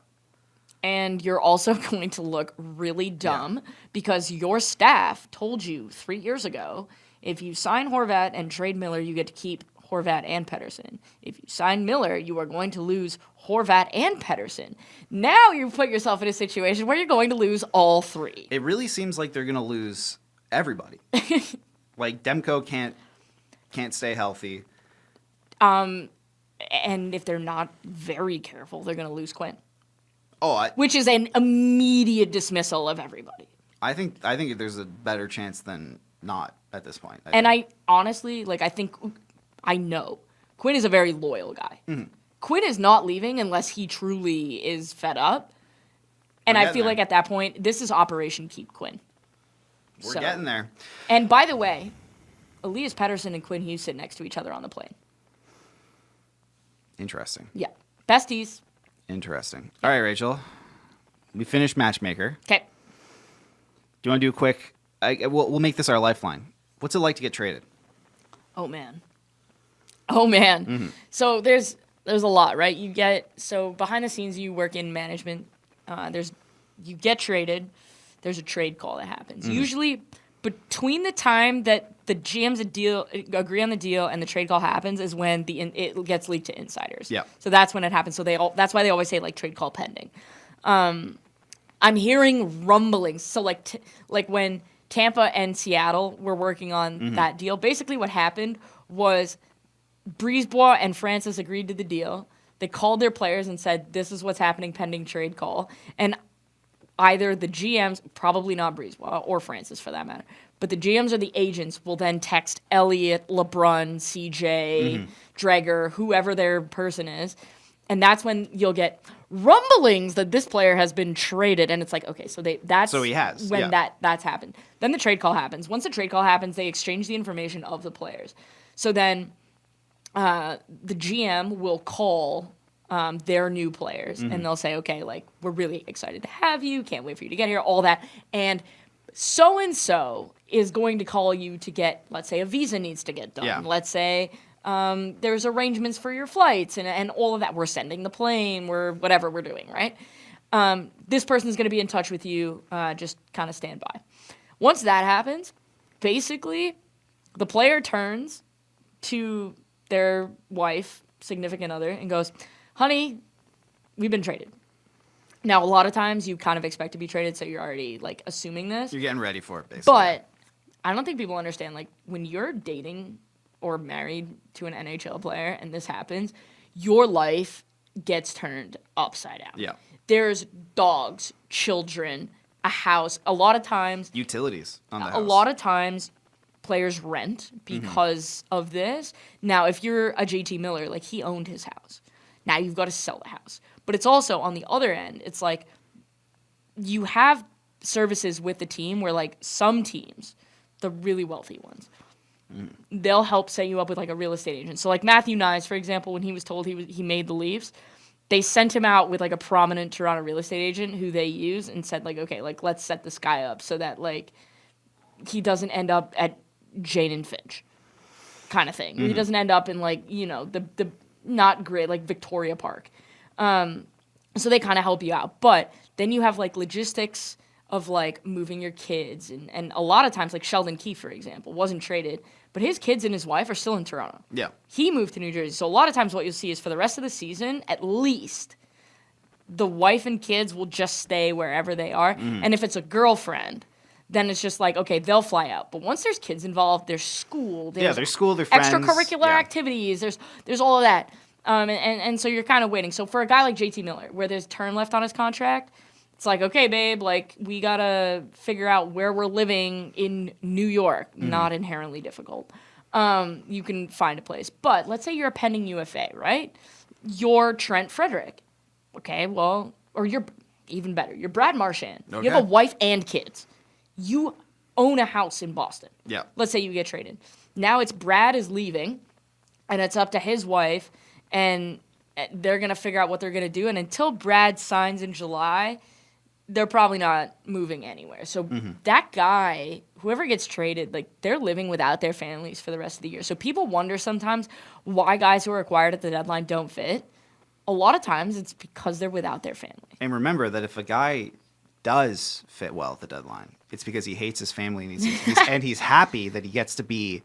And you're also going to look really dumb because your staff told you 3 years ago, if you sign Horvat and trade Miller, you get to keep Horvat and Pettersson. If you sign Miller, you are going to lose Horvat and Pettersson. Now you put yourself in a situation where you're going to lose all three. It really seems like they're going to lose everybody. Like, Demko can't stay healthy. And if they're not very careful, they're going to lose Quinn. Which is an immediate dismissal of everybody. I think there's a better chance than not at this point. I honestly, I know Quinn is a very loyal guy. Mm-hmm. Quinn is not leaving unless he truly is fed up. And I feel like at that point, this is Operation Keep Quinn. We're getting there. And by the way, Elias Pettersson and Quinn Hughes sit next to each other on the plane. Interesting. Yeah. Besties. Interesting. All right, Rachel. We finished Matchmaker. Okay. Do you want to do a quick... we'll make this our lifeline. What's it like to get traded? Oh, man. Mm-hmm. So there's a lot, right? Behind the scenes, you work in management. You get traded. There's a trade call that happens. Mm-hmm. Usually between the time that the GMs agree on the deal and the trade call happens is when it gets leaked to insiders. Yeah. So that's when it happens. So that's why they always say like trade call pending. I'm hearing rumblings. So like when Tampa and Seattle were working on that deal, basically what happened was Brisebois and Francis agreed to the deal. They called their players and said, this is what's happening pending trade call. And either the GMs, probably not Brisebois or Francis for that matter, but the GMs or the agents will then text Elliott, LeBrun, CJ, Dreger, whoever their person is. And that's when you'll get rumblings that this player has been traded. And it's like, okay, so he has. When that's happened. Then the trade call happens. Once the trade call happens, they exchange the information of the players. So then the GM will call their new players, and they'll say, okay, like, we're really excited to have you, can't wait for you to get here, all that. And so-and-so is going to call you to get, let's say, a visa needs to get done. Yeah. Let's say there's arrangements for your flights and all of that. We're sending the plane, whatever we're doing, right? This person's going to be in touch with you, just kind of stand by. Once that happens, basically, the player turns to their wife, significant other, and goes, honey, we've been traded. Now, a lot of times you kind of expect to be traded, so you're already, like, assuming this. You're getting ready for it, basically. But I don't think people understand, like, when you're dating or married to an NHL player and this happens, your life gets turned upside down. Yeah. There's dogs, children, a house. A lot of times... Utilities on the house. A lot of times players rent because of this. Now, if you're a JT Miller, like, he owned his house. Now you've got to sell the house. But it's also, on the other end, it's like you have services with the team where, like, some teams, the really wealthy ones, they'll help set you up with, like, a real estate agent. So, like, Matthew Nyes, for example, when he was told he made the Leafs, they sent him out with, like, a prominent Toronto real estate agent who they use and said, like, okay, like, let's set this guy up so that, like, he doesn't end up at Jane and Finch kind of thing. He doesn't end up in, like, you know, the not great, like Victoria Park. So they kind of help you out. But then you have, like, logistics of like moving your kids, and a lot of times like Sheldon Keefe, for example, wasn't traded, but his kids and his wife are still in Toronto. Yeah. He moved to New Jersey. So a lot of times what you'll see is for the rest of the season, at least, the wife and kids will just stay wherever they are. And if it's a girlfriend, then it's just like, okay, they'll fly out. But once there's kids involved, there's school. There's school, there's friends. Extracurricular activities. There's all of that. And so you're kind of waiting. So for a guy like JT Miller, where there's term left on his contract, it's like, okay, babe, like we got to figure out where we're living in New York. Not inherently difficult. You can find a place. But let's say you're a pending UFA, right? You're Trent Frederick. Okay, well, or you're even better. You're Brad Marchand. Okay. You have a wife and kids. You own a house in Boston. Yeah. Let's say you get traded. Now it's Brad is leaving, and it's up to his wife, and they're going to figure out what they're going to do. And until Brad signs in July, they're probably not moving anywhere. So that guy, whoever gets traded, like they're living without their families for the rest of the year. So people wonder sometimes why guys who are acquired at the deadline don't fit. A lot of times it's because they're without their family. And remember that if a guy does fit well at the deadline, it's because he hates his family and he's happy that he gets to be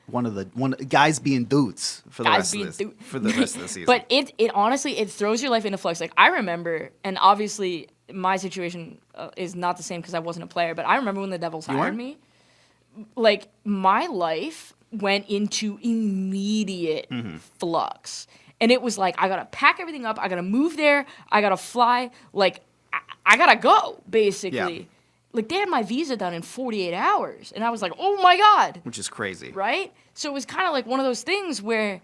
one of the guys being dudes for the rest of the season. But it honestly, it throws your life into flux. Like I remember, and obviously my situation is not the same because I wasn't a player, but I remember when the Devils hired me, like my life went into immediate flux. And it was like, I got to pack everything up. I got to move there. I got to fly. Like, I got to go, basically. Yeah. Like, they had my visa done in 48 hours. And I was like, oh, my God. Which is crazy. Right? So it was kind of like one of those things where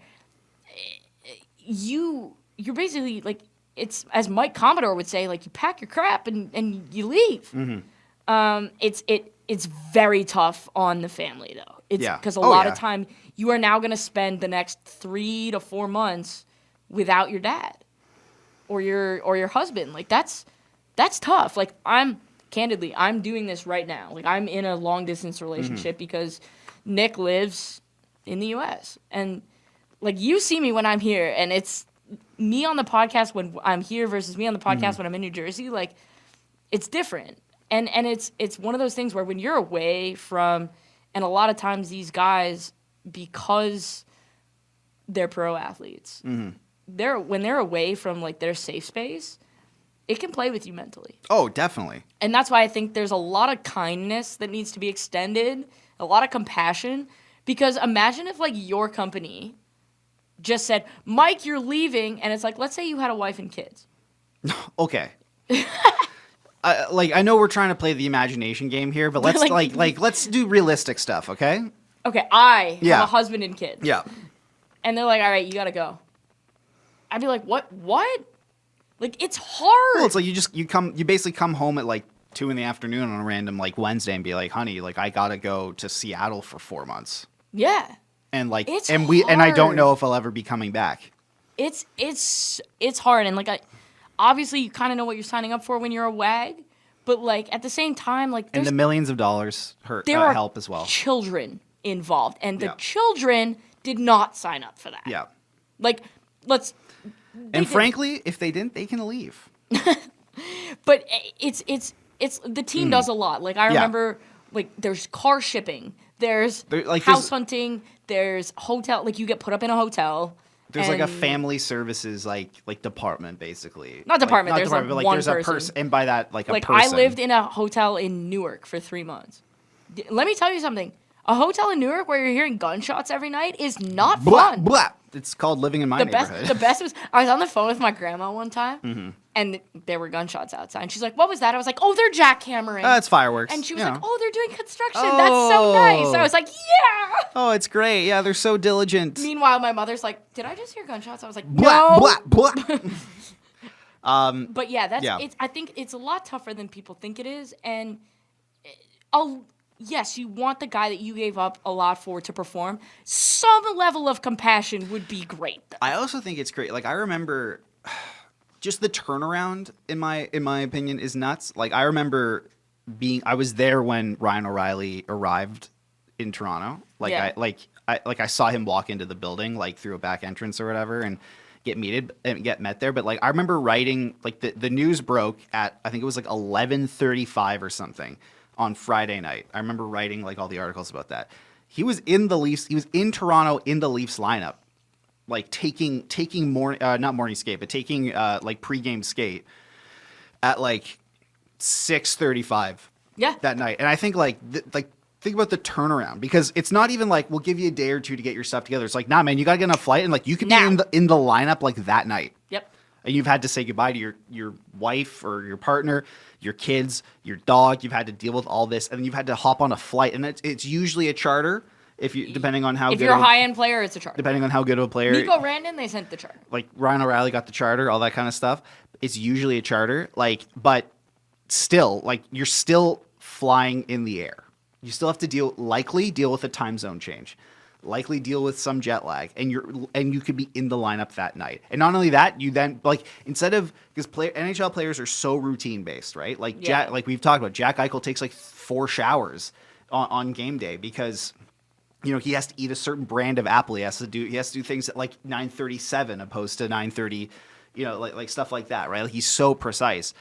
you're basically, like, it's, as Mike Commodore would say, like, you pack your crap and you leave. It's very tough on the family, though. Because a lot of time, you are now going to spend the next 3 to 4 months without your dad or your husband. Like that's tough. Like I'm doing this right now. Like I'm in a long distance relationship because Nick lives in the US. And like you see me when I'm here, and it's me on the podcast when I'm here versus me on the podcast when I'm in New Jersey. Like it's different. And it's one of those things where when you're away from, and a lot of times these guys, because they're pro athletes, when they're away from like their safe space, it can play with you mentally. Oh, definitely. And that's why I think there's a lot of kindness that needs to be extended, a lot of compassion, because imagine if like your company just said, Mike, you're leaving, and it's like, let's say you had a wife and kids. Okay. I know we're trying to play the imagination game here, but let's let's do realistic stuff, okay? Okay, I have a husband and kids. Yeah. And they're like, all right, you gotta go. I'd be like, what? Like, it's hard. Well, it's like you basically come home at like 2 p.m. on a random like Wednesday and be like, honey, like I gotta go to Seattle for 4 months. Yeah. And like it's and hard. I don't know if I'll ever be coming back. It's hard, and like obviously you kind of know what you're signing up for when you're a WAG, but like at the same time, like and the millions of dollars help as well. Children involved, and the children did not sign up for that. Yeah. Like frankly, if they didn't, they can leave. But it's the team does a lot. Like I remember, like there's car shipping, there's house hunting, there's hotel. Like you get put up in a hotel. There's like a family services like department basically. Not department. There's but one there's person. A person, and by that like a person. Like I lived in a hotel in Newark for 3 months. Let me tell you something. A hotel in Newark where you're hearing gunshots every night is not fun. Blah. It's called living in my neighborhood. The best was I was on the phone with my grandma one time, and there were gunshots outside. And she's like, "What was that?" I was like, "Oh, they're jackhammering." It's fireworks. And she was like, "Oh, they're doing construction. That's so nice." I was like, "Yeah." Oh, it's great. Yeah, they're so diligent. Meanwhile, my mother's like, "Did I just hear gunshots?" I was like, "No." Blah. But yeah, I think it's a lot tougher than people think it is, and yes, you want the guy that you gave up a lot for to perform. Some level of compassion would be great, though. I also think it's great. Like I remember, just the turnaround in my opinion is nuts. Like I remember I was there when Ryan O'Reilly arrived in Toronto. Like I saw him walk into the building like through a back entrance or whatever, and get met there. But like I remember writing like the news broke at I think it was like 11:35 or something on Friday night. I remember writing like all the articles about that. He was in the Leafs. He was in Toronto in the Leafs lineup, like taking not morning skate, but taking like pregame skate at like 6:35. Yeah. That night, and I think like think about the turnaround because it's not even like we'll give you a day or two to get your stuff together. It's like nah, man, you gotta get on a flight and like you could be in the lineup like that night. Yep. And you've had to say goodbye to your wife or your partner, your kids, your dog. You've had to deal with all this, and then you've had to hop on a flight, and it's usually a charter. Depending on how if good you're a high end player, it's a charter. Depending on how good of a player. Nico Randon, they sent the charter. Like Ryan O'Reilly got the charter, all that kind of stuff. It's usually a charter. Like, but still, like you're still flying in the air. You still have to likely deal with a time zone change. Likely deal with some jet lag, and you could be in the lineup that night. And not only that, you then like instead of because NHL players are so routine based, right? Like like we've talked about, Jack Eichel takes like 4 showers on game day because he has to eat a certain brand of apple. He has to do things at like 9:37 opposed to 9:30, like stuff like that, right? Like he's so precise.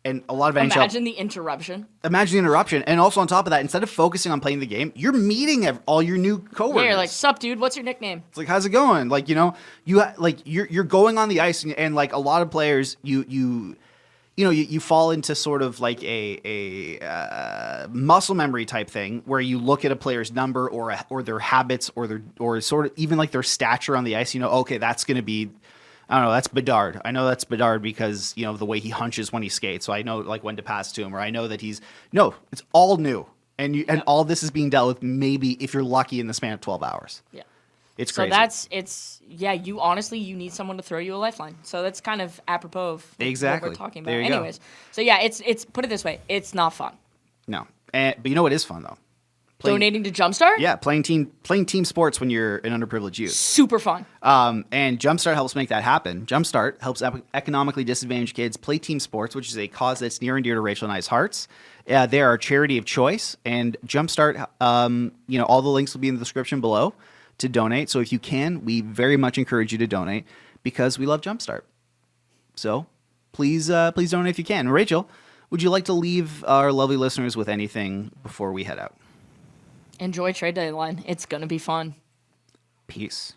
And a lot of NHL... Imagine the interruption. And also on top of that, instead of focusing on playing the game, you're meeting all your new coworkers. Yeah, you're like, sup, dude, what's your nickname? It's like, how's it going? Like, you're going on the ice and like a lot of players, you fall into sort of like a muscle memory type thing where you look at a player's number or their habits or sort of even like their stature on the ice, okay, that's going to be... I don't know, that's Bedard. I know that's Bedard because, the way he hunches when he skates. So I know like when to pass to him, or I know that it's all new. And all this is being dealt with maybe if you're lucky in the span of 12 hours. Yeah. It's crazy. So you need someone to throw you a lifeline. So that's kind of apropos of exactly what we're talking about. There you Anyways. go. So yeah, it's put it this way, it's not fun. No. But you know what is fun though? Donating to Jumpstart? Yeah, playing team sports when you're an underprivileged youth. Super fun. And Jumpstart helps make that happen. Jumpstart helps economically disadvantaged kids play team sports, which is a cause that's near and dear to Rachel and I's hearts. They are a charity of choice, and Jumpstart, all the links will be in the description below to donate. So if you can, we very much encourage you to donate because we love Jumpstart. So please donate if you can. Rachel, would you like to leave our lovely listeners with anything before we head out? Enjoy trade deadline. It's going to be fun. Peace.